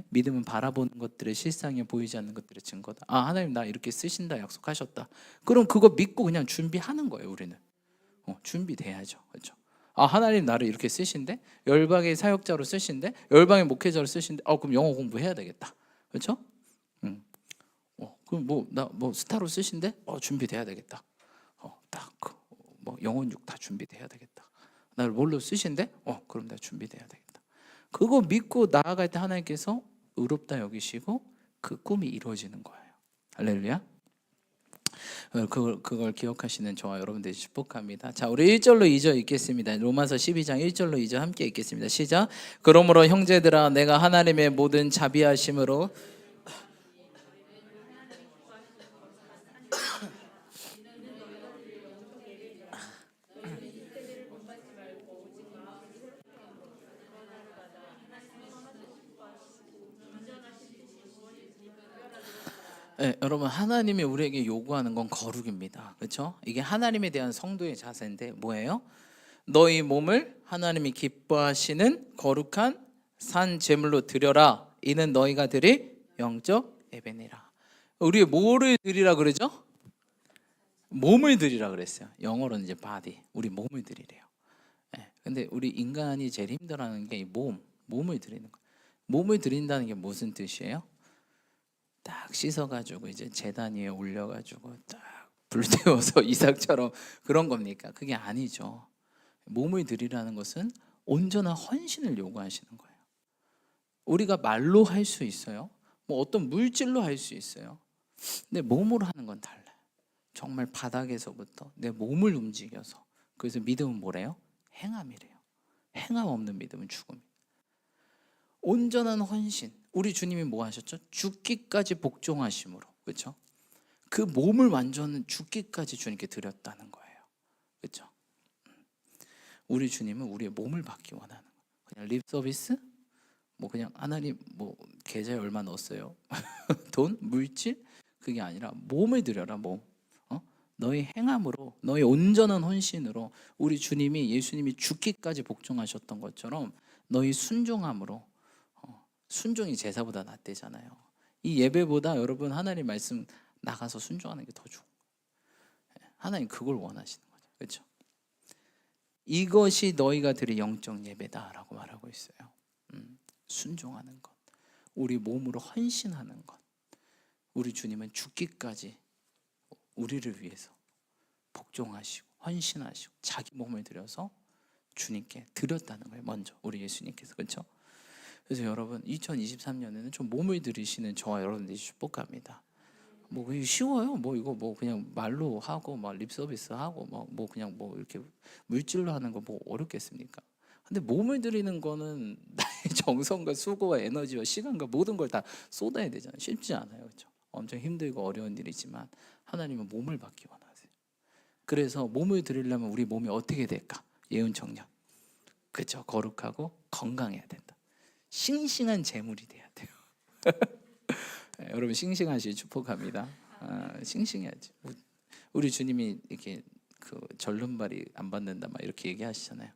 믿음은 바라보는 것들의 실상에 보이지 않는 것들의 증거다. 하나님 나 이렇게 쓰신다 약속하셨다. 그럼 그거 믿고 그냥 준비하는 거예요. 우리는 준비돼야죠. 그렇죠? 하나님 나를 이렇게 쓰신대? 열방의 사역자로 쓰신대? 열방의 목회자로 쓰신대? 그럼 영어 공부해야 되겠다. 그렇죠? 그럼 나 스타로 쓰신대? 준비돼야 되겠다. 뭐 영혼육 다 준비돼야 되겠다. 나를 뭘로 쓰신대? 그럼 내가 준비돼야 되겠다. 그거 믿고 나아갈 때 하나님께서 의롭다 여기시고 그 꿈이 이루어지는 거예요. 할렐루야. 그걸 기억하시는 저와 여러분들이 축복합니다. 자, 우리 1절로 2절 읽겠습니다. 로마서 12장 1절로 2절 함께 읽겠습니다. 시작. 그러므로 형제들아 내가 하나님의 모든 자비하심으로 여러분 하나님이 우리에게 요구하는 건 거룩입니다. 그렇죠? 이게 하나님에 대한 성도의 자세인데 뭐예요? 너희 몸을 하나님이 기뻐하시는 거룩한 산 제물로 드려라. 이는 너희가 드릴 영적 예배니라. 우리 뭐를 드리라 그러죠? 몸을 드리라 그랬어요. 영어로는 이제 body. 우리 몸을 드리래요. 근데 우리 인간이 제일 힘들어하는 게 몸을 드리는 거. 몸을 드린다는 게 무슨 뜻이에요? 딱 씻어가지고 이제 제단 위에 올려가지고 딱 불태워서 이삭처럼 그런 겁니까? 그게 아니죠. 몸을 드리라는 것은 온전한 헌신을 요구하시는 거예요. 우리가 말로 할 수 있어요. 뭐 어떤 물질로 할 수 있어요. 근데 몸으로 하는 건 달라요. 정말 바닥에서부터 내 몸을 움직여서. 그래서 믿음은 뭐래요? 행함이래요. 행함 없는 믿음은 죽음이에요. 온전한 헌신. 우리 주님이 뭐 하셨죠? 죽기까지 복종하심으로. 그렇죠? 그 몸을 완전 죽기까지 주님께 드렸다는 거예요. 그렇죠? 우리 주님은 우리의 몸을 받기 원하는 거예요. 그냥 립 서비스? 뭐 그냥 하나님 뭐 계좌에 얼마 넣었어요? 돈? 물질? 그게 아니라 몸을 드려라. 몸. 너희 행함으로 너희 온전한 헌신으로 우리 주님이 예수님이 죽기까지 복종하셨던 것처럼 너희 순종함으로 순종이 제사보다 낫대잖아요. 이 예배보다 여러분 하나님 말씀 나가서 순종하는 게 더 좋은 거예요. 하나님 그걸 원하시는 거죠. 그렇죠? 이것이 너희가 드릴 영적 예배다라고 말하고 있어요. 순종하는 것, 우리 몸으로 헌신하는 것. 우리 주님은 죽기까지 우리를 위해서 복종하시고 헌신하시고 자기 몸을 들여서 주님께 드렸다는 거예요. 먼저 우리 예수님께서. 그렇죠? 그래서 여러분 2023년에는 좀 몸을 들이시는 저와 여러분들이 축복합니다. 뭐 그게 쉬워요. 뭐 이거 뭐 그냥 말로 하고 막 립 서비스 하고 뭐 그냥 뭐 이렇게 물질로 하는 거 뭐 어렵겠습니까? 근데 몸을 들이는 거는 나의 정성과 수고와 에너지와 시간과 모든 걸 다 쏟아야 되잖아요. 쉽지 않아요. 그렇죠? 엄청 힘들고 어려운 일이지만 하나님은 몸을 받기 원하세요. 그래서 몸을 드리려면 우리 몸이 어떻게 될까? 예언 청년. 그렇죠? 거룩하고 건강해야 된다. 싱싱한 재물이 돼야 돼요. 여러분 싱싱하시 축복합니다. 싱싱해야지. 우리 주님이 이렇게 그 절름발이 안 받는다 막 이렇게 얘기하시잖아요.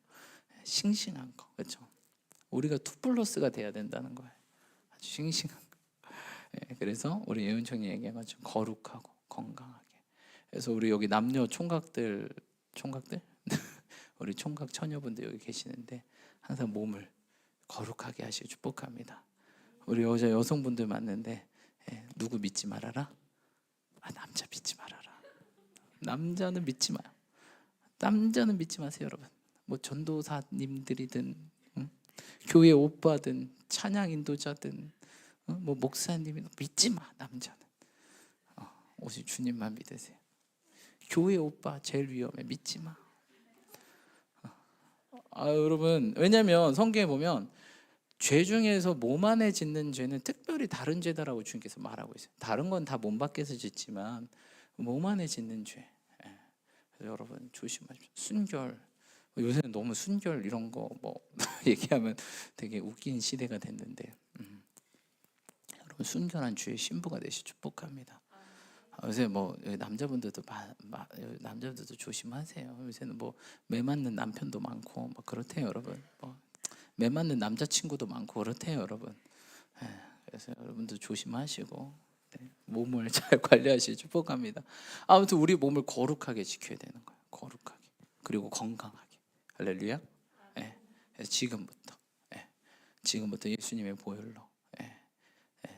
싱싱한 거, 그렇죠? 우리가 2+가 돼야 된다는 거예요. 아주 싱싱한 거. 그래서 우리 예은청이 얘기해가지고 거룩하고 건강하게. 그래서 우리 여기 남녀 총각들 우리 총각 처녀분들 여기 계시는데 항상 몸을 거룩하게 하시고 축복합니다. 우리 여성분들 많는데 누구 믿지 말아라. 남자 믿지 말아라. 남자는 믿지 마요. 남자는 믿지 마세요, 여러분. 뭐 전도사님들이든 교회 오빠든 찬양 인도자든 뭐 목사님이든 믿지 마. 남자는 오직 주님만 믿으세요. 교회 오빠 제일 위험해. 믿지 마. 여러분, 왜냐하면 성경에 보면 죄 중에서 몸 안에 짓는 죄는 특별히 다른 죄다라고 주님께서 말하고 있어요. 다른 건 다 몸 밖에서 짓지만 몸 안에 짓는 죄. 그래서 여러분 조심하십시오. 순결. 요새는 너무 순결 이런 거 뭐 얘기하면 되게 웃긴 시대가 됐는데 여러분 순결한 주의 신부가 되시 축복합니다. 요새 뭐 남자분들도 조심하세요. 요새는 뭐 매 맞는 남편도 많고 뭐 그렇대요, 여러분. 뭐 매 맞는 남자친구도 많고 그렇대요, 여러분. 그래서 여러분도 조심하시고 몸을 잘 관리하시기 축복합니다. 아무튼 우리 몸을 거룩하게 지켜야 되는 거예요. 거룩하게 그리고 건강하게. 할렐루야. 그래서 지금부터 예수님의 보혈로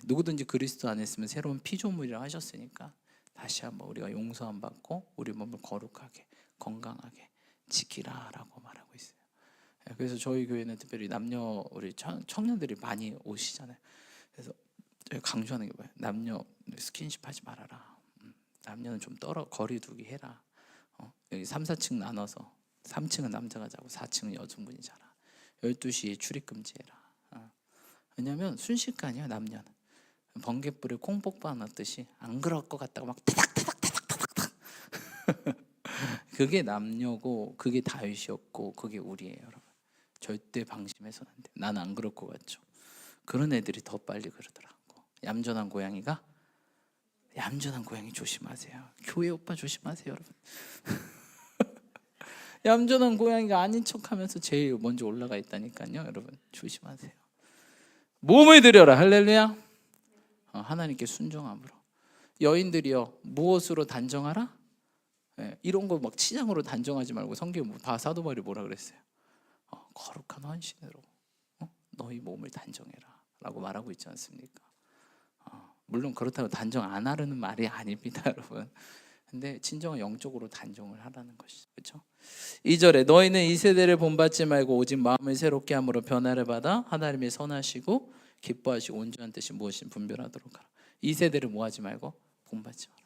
누구든지 그리스도 안에 있으면 새로운 피조물이라 하셨으니까 다시 한번 우리가 용서함 받고 우리 몸을 거룩하게 건강하게 지키라라고 말하고 있어요. 그래서 저희 교회는 특별히 남녀 우리 청년들이 많이 오시잖아요. 그래서 강조하는 게 뭐예요? 남녀 스킨십 하지 말아라. 남녀는 좀 거리 두기 해라. 여기 3, 4층 나눠서 3층은 남자가 자고 4층은 여성분이 자라. 12시에 출입금지해라. 왜냐하면 순식간이야. 남녀는 번갯불에 콩볶아 넣듯이 안 그럴 것 같다고 막 타닥타닥타닥타닥 그게 남녀고 그게 다윗이었고 그게 우리예요, 여러분. 절대 방심해서는 안 돼. 난 안 그럴 것 같죠. 그런 애들이 더 빨리 그러더라고. 얌전한 고양이 조심하세요. 교회 오빠 조심하세요, 여러분. 얌전한 고양이가 아닌 척하면서 제일 먼저 올라가 있다니까요, 여러분. 조심하세요. 몸을 드려라. 할렐루야. 하나님께 순종함으로. 여인들이여 무엇으로 단정하라? 이런 거 막 치장으로 단정하지 말고 성경 사도 바울이 뭐라 그랬어요? 거룩한 헌신으로 너희 몸을 단정해라 라고 말하고 있지 않습니까? 물론 그렇다고 단정 안 하려는 말이 아닙니다, 여러분. 근데 진정한 영적으로 단정을 하라는 것이죠. 그렇죠? 2절에 너희는 이 세대를 본받지 말고 오직 마음을 새롭게 함으로 변화를 받아 하나님이 선하시고 기뻐하시고 온전한 뜻이 무엇인지 분별하도록 하라. 이 세대를 뭐하지 말고 본받지 마라.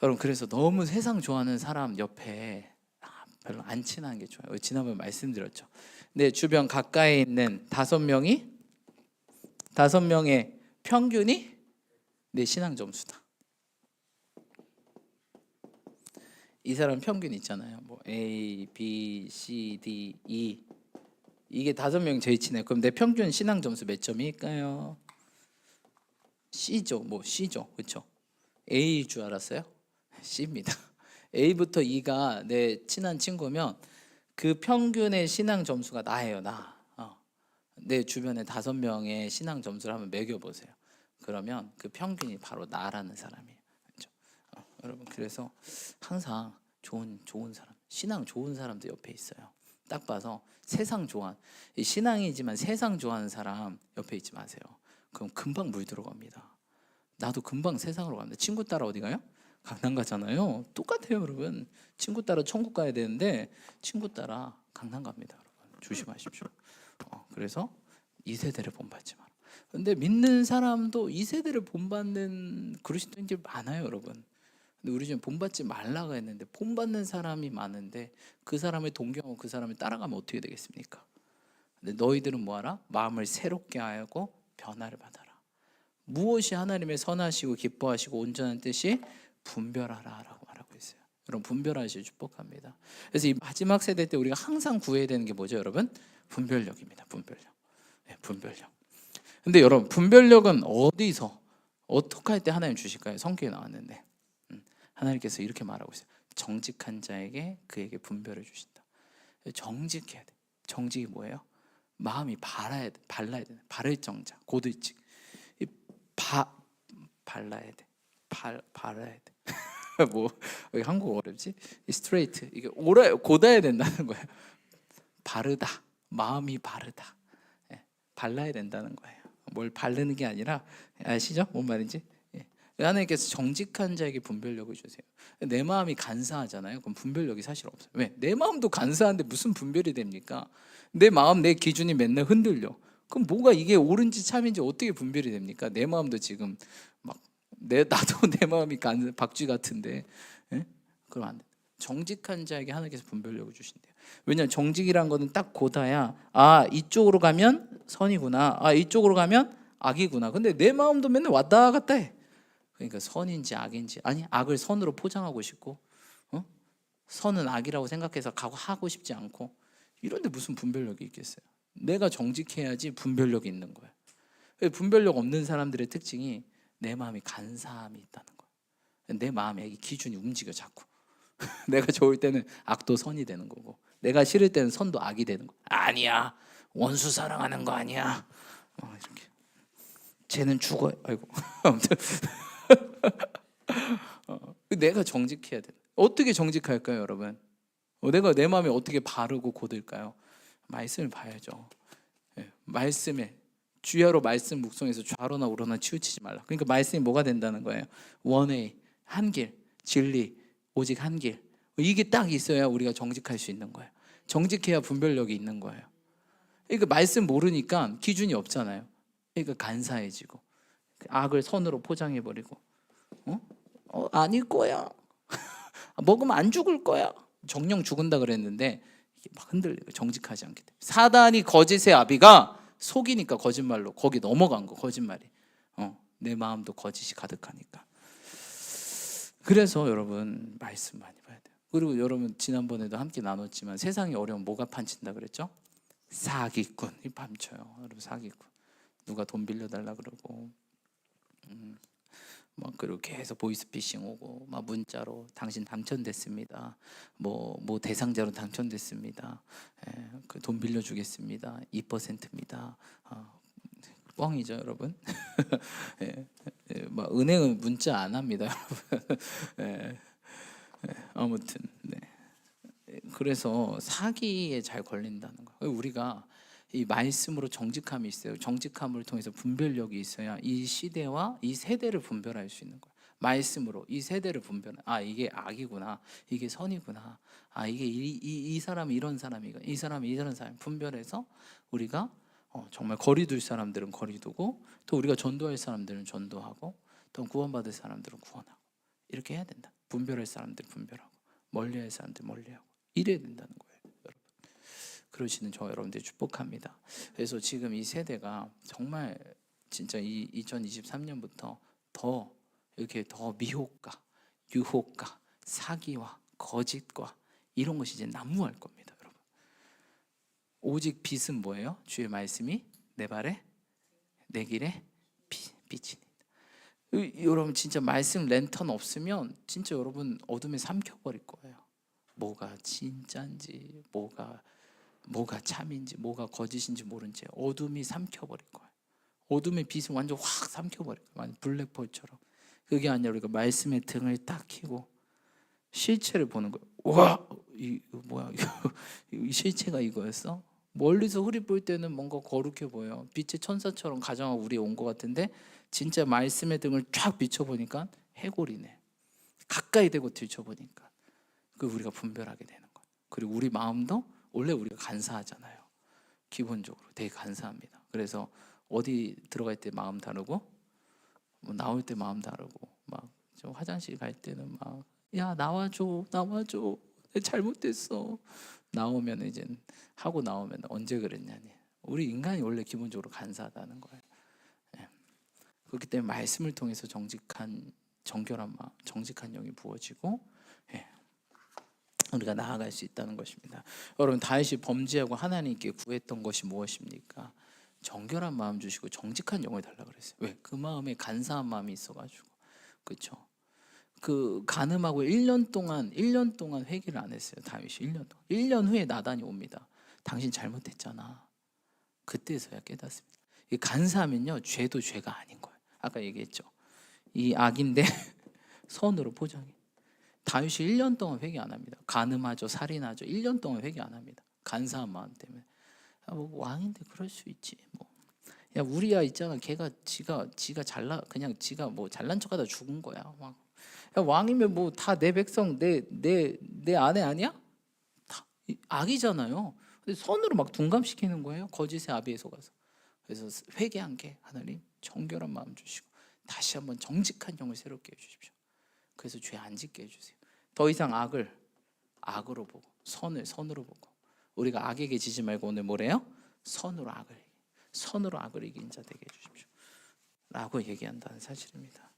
여러분, 그래서 너무 세상 좋아하는 사람 옆에 별로 안 친한 게 좋아요. 지난번에 말씀드렸죠. 내 주변 가까이 있는 5명의 평균이 내 신앙 점수다. 이 사람 평균 있잖아요. 뭐 A, B, C, D, E 이게 5명 제일 친해요. 그럼 내 평균 신앙 점수 몇 점일까요? C죠. 뭐 C죠. 그렇죠? A일 줄 알았어요? C입니다. A부터 E가 내 친한 친구면 그 평균의 신앙 점수가 나예요. 나. 내 주변에 5명의 신앙 점수를 한번 매겨보세요. 그러면 그 평균이 바로 나라는 사람이에요. 그렇죠? 여러분, 그래서 항상 좋은 사람, 신앙 좋은 사람도 옆에 있어요. 딱 봐서 세상 좋아하는, 신앙이지만 세상 좋아하는 사람 옆에 있지 마세요. 그럼 금방 물 들어갑니다. 나도 금방 세상으로 갑니다. 친구 따라 어디 가요? 강남 가잖아요. 똑같아요, 여러분. 친구 따라 천국 가야 되는데 친구 따라 강남 갑니다, 여러분. 조심하십시오. 그래서 2세대를 본받지 마라. 근데 믿는 사람도 2세대를 본받는 그리스도인들 많아요, 여러분. 근데 우리 지금 본받지 말라고 했는데 본받는 사람이 많은데 그 사람을 동경하고 그 사람을 따라가면 어떻게 되겠습니까? 근데 너희들은 뭐하라? 마음을 새롭게 하고 변화를 받아라. 무엇이 하나님의 선하시고 기뻐하시고 온전한 뜻이 분별하라라고 말하고 있어요. 여러분, 분별하시길 축복합니다. 그래서 이 마지막 세대 때 우리가 항상 구해야 되는 게 뭐죠, 여러분? 분별력입니다. 분별력. 분별력. 근데 여러분, 분별력은 어디서 어떻게 할 때 하나님 주실까요? 성경에 나왔는데 하나님께서 이렇게 말하고 있어요. 정직한 자에게 그에게 분별을 주신다. 정직해야 돼. 정직이 뭐예요? 마음이 발라야 돼. 바를 정자, 고들직. 발라야 돼. 발라야 돼. 뭐 왜 한국어 어렵지? 스트레이트, 이게 곧아야 된다는 거예요. 바르다, 마음이 바르다. 발라야 된다는 거예요. 뭘 바르는 게 아니라, 아시죠? 뭔 말인지? 하나님께서 정직한 자에게 분별력을 주세요. 내 마음이 간사하잖아요. 그럼 분별력이 사실 없어요. 왜? 내 마음도 간사한데 무슨 분별이 됩니까? 내 마음, 내 기준이 맨날 흔들려. 그럼 뭐가 이게 옳은지 참인지 어떻게 분별이 됩니까? 내 마음도 지금 막 나도 내 마음이 박쥐 같은데, 예? 그럼 안 돼. 정직한 자에게 하나님께서 분별력을 주신대요. 왜냐하면 정직이란 거는 딱 고다야. 아, 이쪽으로 가면 선이구나. 아, 이쪽으로 가면 악이구나. 근데 내 마음도 맨날 왔다 갔다 해. 그러니까 선인지 악인지, 아니 악을 선으로 포장하고 싶고, 선은 악이라고 생각해서 하고 싶지 않고, 이런데 무슨 분별력이 있겠어요? 내가 정직해야지 분별력이 있는 거예요. 분별력 없는 사람들의 특징이 내 마음이 간사함이 있다는 거예요. 내 마음의 기준이 움직여 자꾸. 내가 좋을 때는 악도 선이 되는 거고, 내가 싫을 때는 선도 악이 되는 거. 아니야, 원수 사랑하는 거 아니야. 이렇게 쟤는 죽어요. 아이고. 아무튼 내가 정직해야 돼. 어떻게 정직할까요, 여러분? 내가 내 마음이 어떻게 바르고 고들까요? 말씀을 봐야죠. 말씀에 주야로 말씀 묵상해서 좌로나 우로나 치우치지 말라. 그러니까 말씀이 뭐가 된다는 거예요? 원웨이, 한 길, 진리, 오직 한 길. 이게 딱 있어야 우리가 정직할 수 있는 거예요. 정직해야 분별력이 있는 거예요. 그러니까 말씀 모르니까 기준이 없잖아요. 그러니까 간사해지고 악을 선으로 포장해버리고, 아닐 거야. 먹으면 안 죽을 거야. 정령 죽은다 그랬는데 이게 막 흔들리고 정직하지 않기 때문에. 사단이 거짓의 아비가 속이니까 거짓말로 거기 넘어간 거. 거짓말이. 내 마음도 거짓이 가득하니까. 그래서 여러분 말씀 많이 봐야 돼요. 그리고 여러분 지난번에도 함께 나눴지만 세상이 어려운 뭐가 판친다 그랬죠? 사기꾼이 밤쳐요. 여러분 사기꾼. 누가 돈 빌려달라 그러고, 막 그리고 계속 보이스피싱 오고, 막 문자로 당신 당첨됐습니다. 뭐 대상자로 당첨됐습니다. 그 돈 빌려주겠습니다. 2%입니다. 뻥이죠, 여러분. 막 은행은 문자 안 합니다, 여러분. 아무튼 네. 그래서 사기에 잘 걸린다는 거예요. 우리가 이 말씀으로 정직함이 있어요. 정직함을 통해서 분별력이 있어야 이 시대와 이 세대를 분별할 수 있는 거예요. 말씀으로 이 세대를 분별. 아, 이게 악이구나. 이게 선이구나. 아, 이게 이 사람이 이런 사람이고, 이 사람이 이런 사람 분별해서 우리가 정말 거리 둘 사람들은 거리 두고, 또 우리가 전도할 사람들은 전도하고, 또 구원받을 사람들은 구원하고, 이렇게 해야 된다. 분별할 사람들 분별하고, 멀리할 사람들 멀리하고, 이래야 된다는 거예요. 그러시는 저 여러분들 축복합니다. 그래서 지금 이 세대가 정말 진짜 이 2023년부터 더 이렇게 더 미혹과 유혹과 사기와 거짓과 이런 것이 이제 난무할 겁니다, 여러분. 오직 빛은 뭐예요? 주의 말씀이 내 발에 내 길에 빛이니. 여러분 진짜 말씀 랜턴 없으면 진짜 여러분 어둠에 삼켜버릴 거예요. 뭐가 진짜인지 뭐가 참인지 뭐가 거짓인지 모른 채 어둠이 삼켜버릴 거예요. 어둠의 빛은 완전 확 삼켜버릴 거예요. 완전 블랙홀처럼. 그게 아니라 우리가 말씀의 등을 딱 켜고 실체를 보는 거예요. 와, 이거 뭐야? 이 실체가 이거였어? 멀리서 흐릿 볼 때는 뭔가 거룩해 보여. 빛의 천사처럼 가정하고 우리에 온 것 같은데 진짜 말씀의 등을 쫙 비춰보니까 해골이네. 가까이 대고 들춰보니까 그 우리가 분별하게 되는 거예요. 그리고 우리 마음도 원래 우리가 간사하잖아요. 기본적으로 되게 간사합니다. 그래서 어디 들어갈 때 마음 다르고, 뭐 나올 때 마음 다르고, 막 화장실 갈 때는 막 야 나와줘 내 잘못됐어. 나오면 이제 하고 나오면 언제 그랬냐니. 우리 인간이 원래 기본적으로 간사하다는 거예요. 그렇기 때문에 말씀을 통해서 정직한 정결한 마음, 정직한 영이 부어지고 우리가 나아갈 수 있다는 것입니다. 여러분 다윗이 범죄하고 하나님께 구했던 것이 무엇입니까? 정결한 마음 주시고 정직한 영을 달라 그랬어요. 왜? 그 마음에 간사한 마음이 있어가지고. 그렇죠? 그 간음하고 1년 동안 회개를 안 했어요. 다윗이 1년 동안. 1년 후에 나단이 옵니다. 당신 잘못했잖아. 그때서야 깨닫습니다. 이 간사하면요 죄도 죄가 아닌 거예요. 아까 얘기했죠. 이 악인데 선으로 포장해. 다윗이 1년 동안 회개 안 합니다. 간음하죠, 살인하죠. 1년 동안 회개 안 합니다. 간사한 마음 때문에. 뭐 왕인데 그럴 수 있지. 뭐 야 우리야 있잖아. 걔가 지가 그냥 지가 뭐 잘난 척하다 죽은 거야. 막 야, 왕이면 뭐 다 내 백성 내 아내 아니야? 다 악이잖아요. 근데 손으로 막 둔감시키는 거예요. 거짓의 아비에 속아서. 그래서 회개한 게 하나님 정결한 마음 주시고 다시 한번 정직한 영을 새롭게 해주십시오. 그래서 죄 안 짓게 해주세요. 더 이상 악을 악으로 보고 선을 선으로 보고 우리가 악에게 지지 말고 오늘 뭐래요? 선으로 악을 이긴 자 되게 해주십시오 라고 얘기한다는 사실입니다.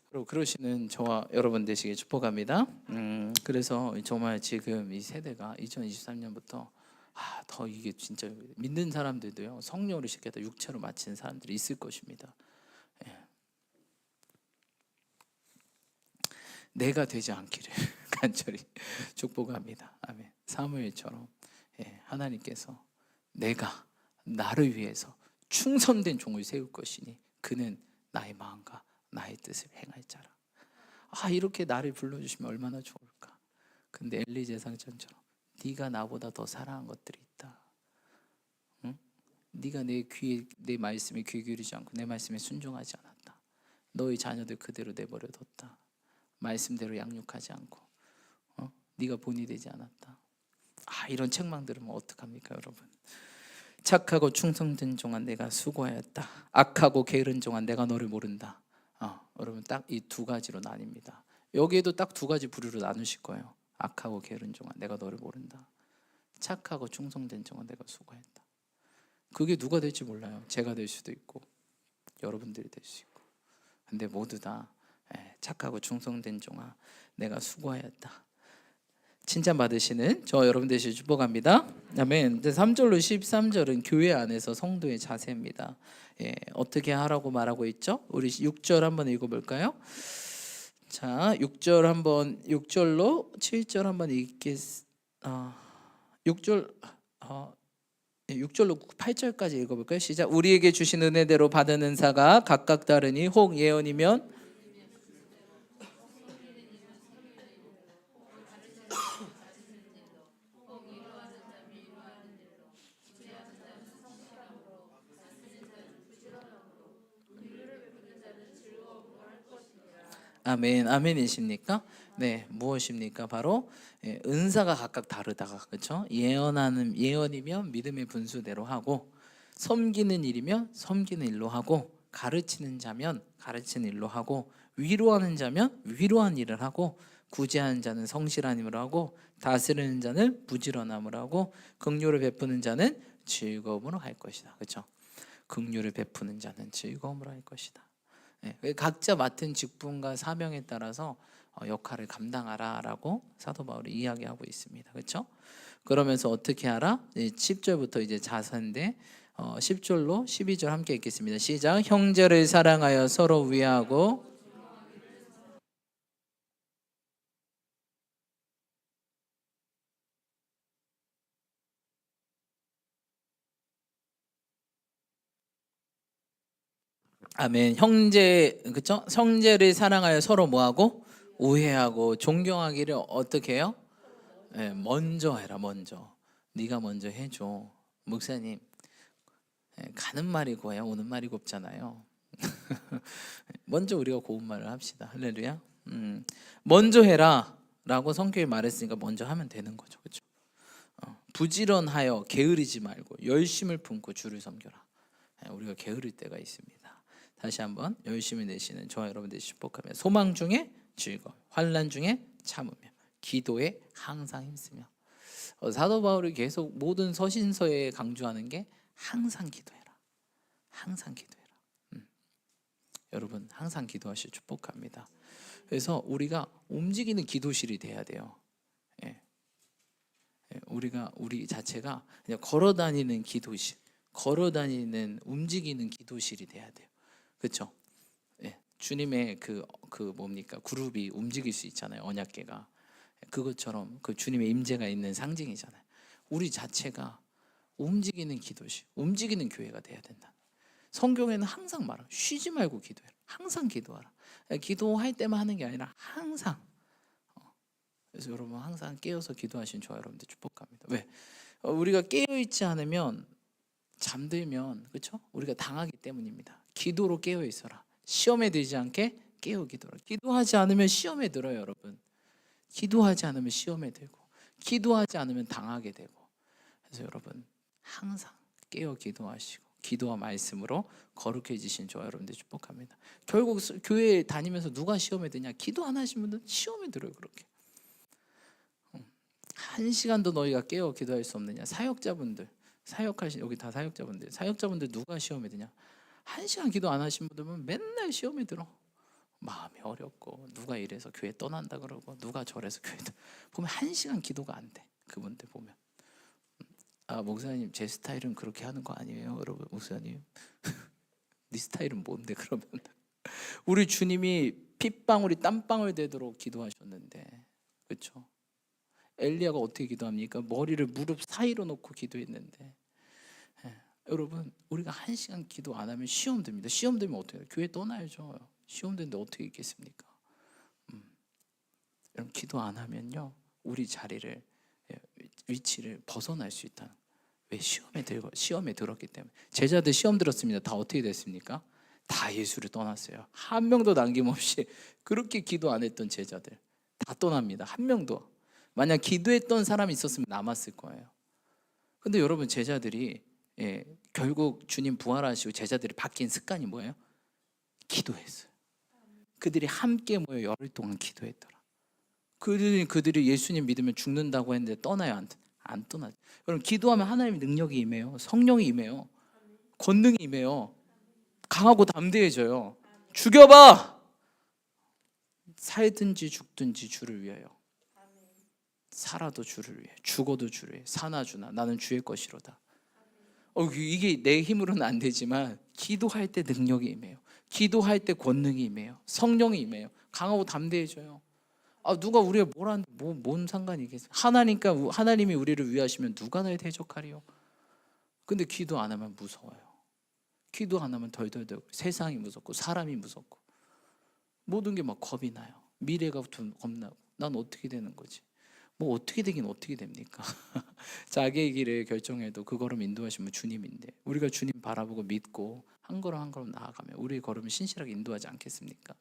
그리고 그러시는 저와 여러분 되시길 축복합니다. 그래서 정말 지금 이 세대가 2023년부터 더 이게 진짜 믿는 사람들도요 성령으로 시켜다 육체로 마치는 사람들이 있을 것입니다. 예. 내가 되지 않기를 간절히 축복합니다. 아멘. 사무엘처럼 하나님께서 내가 나를 위해서 충성된 종을 세울 것이니 그는 나의 마음과 나의 뜻을 행할 자라. 이렇게 나를 불러주시면 얼마나 좋을까. 근데 엘리 제사장처럼 네가 나보다 더 사랑한 것들이 있다. 응? 네가 내 말씀에 귀 기울이지 않고 내 말씀에 순종하지 않았다. 너의 자녀들 그대로 내버려뒀다. 말씀대로 양육하지 않고 네가 본이 되지 않았다. 이런 책망 들으면 어떡합니까 여러분. 착하고 충성된 종아 내가 수고하였다. 악하고 게으른 종아 내가 너를 모른다. 여러분 딱 이 두 가지로 나뉩니다. 여기에도 딱 두 가지 부류로 나누실 거예요. 악하고 게으른 종아 내가 너를 모른다. 착하고 충성된 종아 내가 수고했다. 그게 누가 될지 몰라요. 제가 될 수도 있고 여러분들이 될 수 있고. 근데 모두 다 착하고 충성된 종아 내가 수고하였다. 칭찬 받으시는 저 여러분 되시길 축복합니다. 아멘. 3절로 13절은 교회 안에서 성도의 자세입니다. 어떻게 하라고 말하고 있죠? 우리 6절 한번 읽어볼까요? 자, 6절로 7절 한번 6절로 8절까지 읽어볼까요? 시작. 우리에게 주신 은혜대로 받은 은사가 각각 다르니 혹 예언이면 아멘. 아멘이십니까? 네, 무엇입니까? 바로 은사가 각각 다르다가 그렇죠? 예언이면 믿음의 분수대로 하고 섬기는 일이면 섬기는 일로 하고 가르치는 자면 가르치는 일로 하고 위로하는 자면 위로한 일을 하고 구제하는 자는 성실한 일을 하고 다스리는 자는 부지런함을 하고 긍휼을 베푸는 자는 즐거움으로 할 것이다. 그렇죠? 긍휼을 베푸는 자는 즐거움으로 할 것이다. 각자 맡은 직분과 사명에 따라서 역할을 감당하라라고 사도 바울이 이야기하고 있습니다. 그렇죠? 그러면서 어떻게 하라? 10절부터 이제 자세인데 10절로 12절 함께 읽겠습니다. 시작. 형제를 사랑하여 서로 위하고 아멘. 그렇죠? 형제를 사랑하여 서로 뭐하고 우애하고 존경하기를 어떻게 해요? 먼저 해라. 먼저 네가 먼저 해줘. 목사님 가는 말이 고야 오는 말이 곱잖아요. 먼저 우리가 고운 말을 합시다. 할렐루야. 먼저 해라라고 성경이 말했으니까 먼저 하면 되는 거죠. 그렇죠? 부지런하여 게으르지 말고 열심을 품고 주를 섬겨라. 우리가 게으를 때가 있습니다. 다시 한번 열심히 내시는 저와 여러분들이 축복하며 소망 중에 즐거움, 환난 중에 참으며 기도에 항상 힘쓰며. 사도 바울이 계속 모든 서신서에 강조하는 게 항상 기도해라. 항상 기도해라. 여러분 항상 기도하실 축복합니다. 그래서 우리가 움직이는 기도실이 돼야 돼요. 우리 자체가 그냥 걸어다니는 기도실, 걸어다니는 움직이는 기도실이 돼야 돼요. 그렇죠? 주님의 그 뭡니까 그룹이 움직일 수 있잖아요. 언약궤가 그것처럼 그 주님의 임재가 있는 상징이잖아요. 우리 자체가 움직이는 기도실, 움직이는 교회가 돼야 된다. 성경에는 항상 말하 쉬지 말고 기도해라. 항상 기도하라. 기도할 때만 하는 게 아니라 항상. 그래서 여러분 항상 깨어서 기도하신 저와 여러분들 축복합니다. 왜? 우리가 깨어 있지 않으면 잠들면 그렇죠? 우리가 당하기 때문입니다. 기도로 깨어 있어라. 시험에 들지 않게 깨어 기도라. 기도하지 않으면 시험에 들어요, 여러분. 기도하지 않으면 시험에 들고, 기도하지 않으면 당하게 되고. 그래서 여러분 항상 깨어 기도하시고 기도와 말씀으로 거룩해지신 저와 여러분들 축복합니다. 결국 교회 다니면서 누가 시험에 드냐? 기도 안 하신 분들은 시험에 들어요. 그렇게 한 시간도 너희가 깨어 기도할 수 없느냐? 사역자분들, 사역하신 여기 다 사역자분들 누가 시험에 드냐? 한 시간 기도 안 하신 분들은 맨날 시험에 들어. 마음이 어렵고 누가 이래서 교회 떠난다 그러고 누가 저래서 교회 보면 한 시간 기도가 안 돼. 그분들 보면 목사님 제 스타일은 그렇게 하는 거 아니에요, 여러분. 목사님 네 스타일은 뭔데 그러면? 우리 주님이 핏방울이 땀방울 되도록 기도하셨는데, 그렇죠? 엘리야가 어떻게 기도합니까? 머리를 무릎 사이로 놓고 기도했는데. 여러분 우리가 한 시간 기도 안 하면 시험 듭니다. 시험 들면 어떻게 해요? 교회 떠나야죠. 시험 되는데 어떻게 있겠습니까? 여러분 기도 안 하면요 우리 자리를, 위치를 벗어날 수 있다. 왜? 시험에 들었기 때문에. 제자들 시험 들었습니다. 다 어떻게 됐습니까? 다 예수를 떠났어요. 한 명도 남김없이. 그렇게 기도 안 했던 제자들 다 떠납니다. 한 명도. 만약 기도했던 사람이 있었으면 남았을 거예요. 근데 여러분 제자들이 결국 주님 부활하시고 제자들이 바뀐 습관이 뭐예요? 기도했어요. 그들이 함께 모여 열흘 동안 기도했더라. 그들이 예수님 믿으면 죽는다고 했는데 떠나요? 안 떠나죠. 여러분 기도하면 하나님의 능력이 임해요. 성령이 임해요. 권능이 임해요. 강하고 담대해져요. 죽여봐! 살든지 죽든지 주를 위하여. 살아도 주를 위해, 죽어도 주를 위해. 사나 주나 나는 주의 것이로다. 이게 내 힘으로는 안 되지만 기도할 때 능력이 임해요. 기도할 때 권능이 임해요. 성령이 임해요. 강하고 담대해져요. 누가 우리가 뭘 하는데 뭔 상관이 있겠어요? 하나님이 우리를 위하시면 누가 날 대적하리요? 근데 기도 안 하면 무서워요. 기도 안 하면 덜덜덜. 세상이 무섭고 사람이 무섭고 모든 게 막 겁이 나요. 미래가 겁나고 난 어떻게 되는 거지? 뭐 어떻게 되긴 어떻게 됩니까? 자기의 길을 결정해도 그 걸음 인도하시면 주님인데, 우리가 주님 바라보고 믿고 한 걸음 한 걸음 나아가면 우리의 걸음을 신실하게 인도하지 않겠습니까?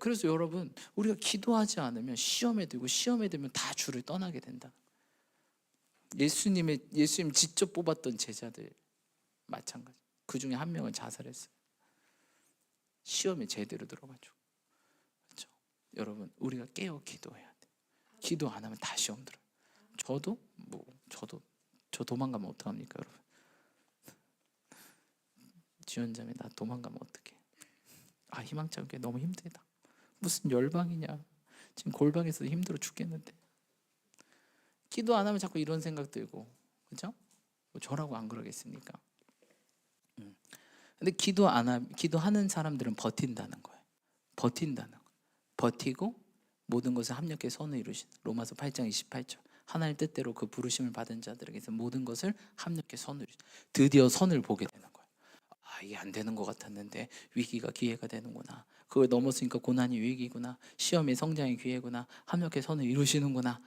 그래서 여러분 우리가 기도하지 않으면 시험에 들고 시험에 들면 다 주를 떠나게 된다. 예수님 직접 뽑았던 제자들 마찬가지. 그 중에 한 명은 자살했어요. 시험에 제대로 들어가지고. 그렇죠? 여러분 우리가 깨어 기도해야 돼. 기도 안 하면 다 시험 들어요. 저 도망가면 어떡합니까, 여러분? 지원자매 나 도망가면 어떡해? 희망찬 게 너무 힘들다. 무슨 열방이냐? 지금 골방에서 힘들어 죽겠는데. 기도 안 하면 자꾸 이런 생각 들고, 그렇죠? 저라고 안 그러겠습니까? 근데 기도하는 사람들은 버틴다는 거예요. 버티고 모든 것을 합력해 선을 이루신. 로마서 8장 28절. 하나님 뜻대로 그 부르심을 받은 자들에게서 모든 것을 합력해 선을 이루신. 드디어 선을 보게 되는 거예요. 이게 안 되는 것 같았는데 위기가 기회가 되는구나. 그걸 넘었으니까 고난이 위기구나. 시험이 성장의 기회구나. 합력해 선을 이루시는구나.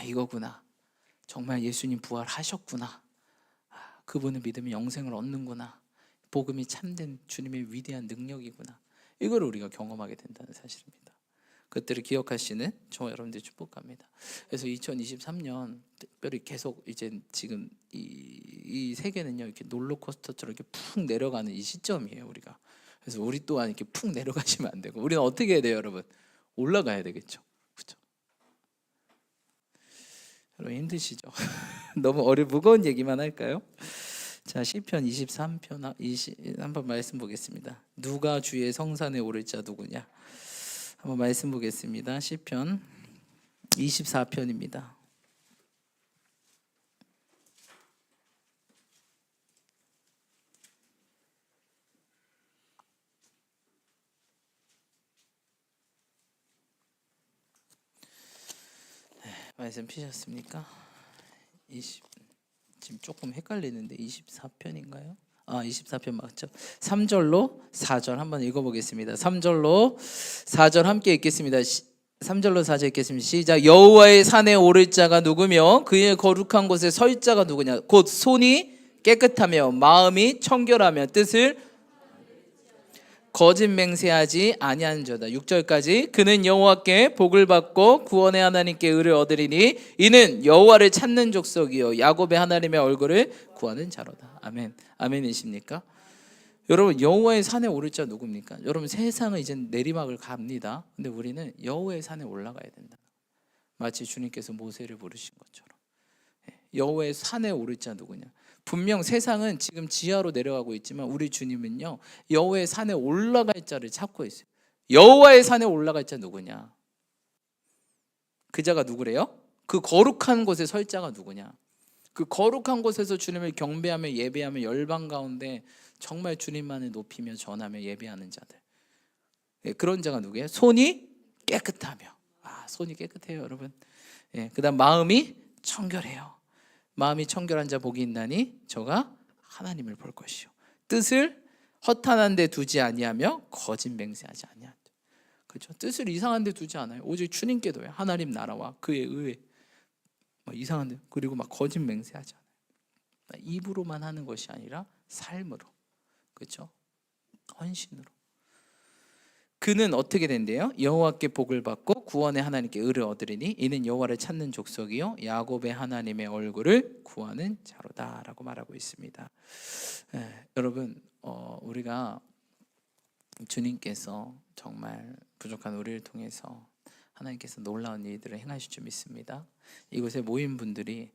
이거구나. 정말 예수님 부활하셨구나. 그분을 믿으면 영생을 얻는구나. 복음이 참된 주님의 위대한 능력이구나. 이걸 우리가 경험하게 된다는 사실입니다. 그것들을 기억하시는 저와 여러분들 축복합니다. 그래서 2023년 특별히 계속 이제 지금 이 세계는요 이렇게 롤러코스터처럼 이렇게 푹 내려가는 이 시점이에요 우리가. 그래서 우리 또한 이렇게 푹 내려가시면 안 되고 우리는 어떻게 해야 돼요, 여러분? 올라가야 되겠죠, 그렇죠? 여러분 힘드시죠? 너무 무거운 얘기만 할까요? 자, 시편 23편 한번 말씀 보겠습니다. 누가 주의 성산에 오를 자 누구냐? 한번 말씀 보겠습니다. 시편 24편입니다. 말씀 피셨습니까? 지금 조금 헷갈리는데 24편인가요? 24편 맞죠? 3절로 4절 한번 읽어보겠습니다. 3절로 4절 함께 읽겠습니다. 3절로 4절 읽겠습니다. 시작. 여호와의 산에 오를 자가 누구며 그의 거룩한 곳에 설 자가 누구냐? 곧 손이 깨끗하며 마음이 청결하며 뜻을 거짓 맹세하지 아니하는 자다. 6절까지 그는 여호와께 복을 받고 구원의 하나님께 의를 얻으리니 이는 여호와를 찾는 족속이요 야곱의 하나님의 얼굴을 구하는 자로다. 아멘. 아멘이십니까? 여러분, 여호와의 산에 오를 자 누굽니까? 여러분, 세상은 이제 내리막을 갑니다. 근데 우리는 여호와의 산에 올라가야 된다. 마치 주님께서 모세를 부르신 것처럼. 여호와의 산에 오를 자 누구냐? 분명 세상은 지금 지하로 내려가고 있지만 우리 주님은요, 여호와의 산에 올라갈 자를 찾고 있어요. 여호와의 산에 올라갈 자 누구냐? 그 자가 누구래요? 그 거룩한 곳에 설 자가 누구냐? 그 거룩한 곳에서 주님을 경배하며 예배하며 열방 가운데 정말 주님만을 높이며 전하며 예배하는 자들. 그런 자가 누구예요? 손이 깨끗하며. 손이 깨끗해요, 여러분. 그다음 마음이 청결해요. 마음이 청결한 자 복이 있나니 저가 하나님을 볼 것이요 뜻을 허탄한 데 두지 아니하며 거짓 맹세하지 아니한다. 그렇죠? 뜻을 이상한 데 두지 않아요. 오직 주님께 둬요. 하나님 나라와 그의 의회. 이상한 데, 그리고 막 거짓 맹세하지 않아요. 입으로만 하는 것이 아니라 삶으로. 그렇죠? 헌신으로. 그는 어떻게 된대요? 여호와께 복을 받고 구원의 하나님께 의를 얻으리니 이는 여호와를 찾는 족속이요 야곱의 하나님의 얼굴을 구하는 자로다라고 말하고 있습니다. 여러분, 우리가 주님께서 정말 부족한 우리를 통해서 하나님께서 놀라운 일들을 행하실 줄 믿습니다. 이곳에 모인 분들이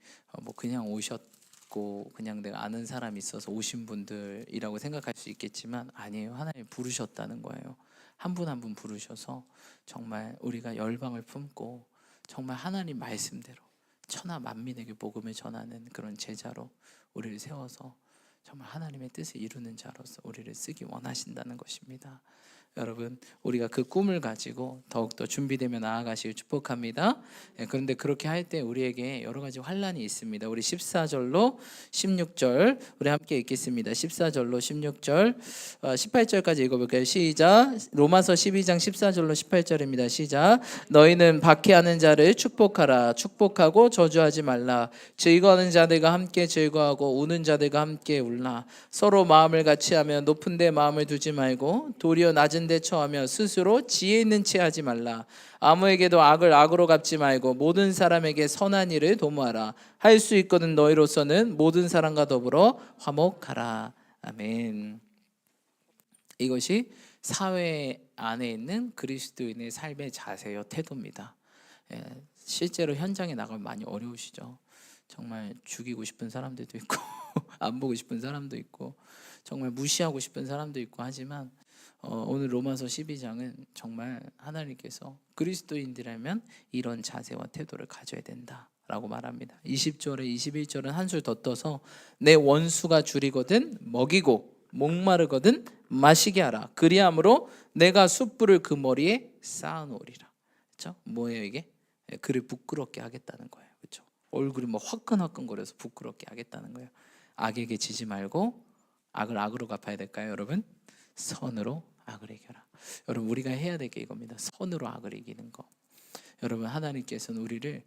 그냥 오셨고 그냥 내가 아는 사람이 있어서 오신 분들이라고 생각할 수 있겠지만 아니에요. 하나님 부르셨다는 거예요. 한 분 한 분 부르셔서 정말 우리가 열방을 품고 정말 하나님 말씀대로 천하 만민에게 복음을 전하는 그런 제자로 우리를 세워서 정말 하나님의 뜻을 이루는 자로서 우리를 쓰기 원하신다는 것입니다. 여러분, 우리가 그 꿈을 가지고 더욱더 준비되며 나아가시길 축복합니다. 그런데 그렇게 할 때 우리에게 여러 가지 환난이 있습니다. 우리 14절로 16절 우리 함께 읽겠습니다. 14절로 16절 18절까지 읽어볼까요? 시작. 로마서 12장 14절로 18절입니다. 시작. 너희는 박해하는 자를 축복하라. 축복하고 저주하지 말라. 즐거워하는 자들과 함께 즐거워하고 우는 자들과 함께 울라. 서로 마음을 같이 하며 높은 데 마음을 두지 말고 도리어 낮은 데 처하며 스스로 지혜 있는 채 하지 말라. 아무에게도 악을 악으로 갚지 말고 모든 사람에게 선한 일을 도모하라. 할 수 있거든 너희로서는 모든 사람과 더불어 화목하라. 아멘. 이것이 사회 안에 있는 그리스도인의 삶의 자세요, 태도입니다. 실제로 현장에 나가면 많이 어려우시죠. 정말 죽이고 싶은 사람들도 있고 안 보고 싶은 사람도 있고 정말 무시하고 싶은 사람도 있고 하지만 오늘 로마서 12장은 정말 하나님께서 그리스도인들이라면 이런 자세와 태도를 가져야 된다라고 말합니다. 20절에 21절은 한술 더 떠서 내 원수가 줄이거든 먹이고 목마르거든 마시게 하라. 그리함으로 내가 숯불을 그 머리에 쌓아놓으리라. 그렇죠? 뭐예요 이게? 그를 부끄럽게 하겠다는 거예요. 그렇죠? 얼굴이 뭐 화끈화끈거려서 부끄럽게 하겠다는 거예요. 악에게 지지 말고 악을 악으로 갚아야 될까요, 여러분? 선으로 악을 이겨라. 여러분, 우리가 해야 될 게 이겁니다. 선으로 악을 이기는 거. 여러분, 하나님께서는 우리를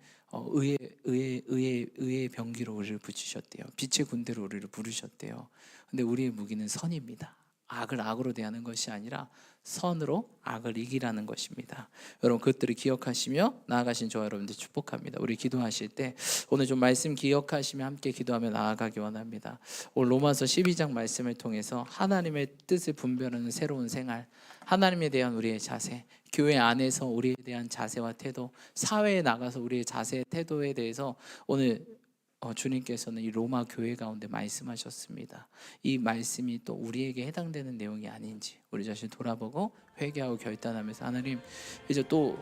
의의 병기로 우리를 붙이셨대요. 빛의 군대로 우리를 부르셨대요. 근데 우리의 무기는 선입니다. 악을 악으로 대하는 것이 아니라 선으로 악을 이기라는 것입니다. 여러분, 그것들을 기억하시며 나아가신 저와 여러분들 축복합니다. 우리 기도하실 때 오늘 좀 말씀 기억하시며 함께 기도하며 나아가기 원합니다. 오늘 로마서 12장 말씀을 통해서 하나님의 뜻을 분별하는 새로운 생활, 하나님에 대한 우리의 자세, 교회 안에서 우리에 대한 자세와 태도, 사회에 나가서 우리의 자세, 태도에 대해서 오늘 주님께서는 이 로마 교회 가운데 말씀하셨습니다. 이 말씀이 또 우리에게 해당되는 내용이 아닌지 우리 자신 돌아보고 회개하고 결단하면서 하나님, 이제 또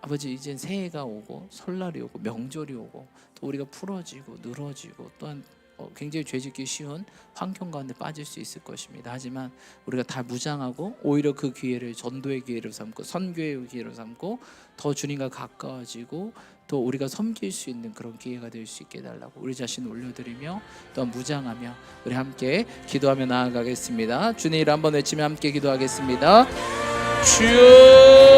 아버지 이제 새해가 오고 설날이 오고 명절이 오고 또 우리가 풀어지고 늘어지고 또한 굉장히 죄짓기 쉬운 환경 가운데 빠질 수 있을 것입니다. 하지만 우리가 다 무장하고 오히려 그 기회를 전도의 기회로 삼고 선교의 기회로 삼고 더 주님과 가까워지고 또 우리가 섬길 수 있는 그런 기회가 될 수 있게 해달라고 우리 자신을 올려드리며 또한 무장하며 우리 함께 기도하며 나아가겠습니다. 주님 이름 한번 외치며 함께 기도하겠습니다. 주여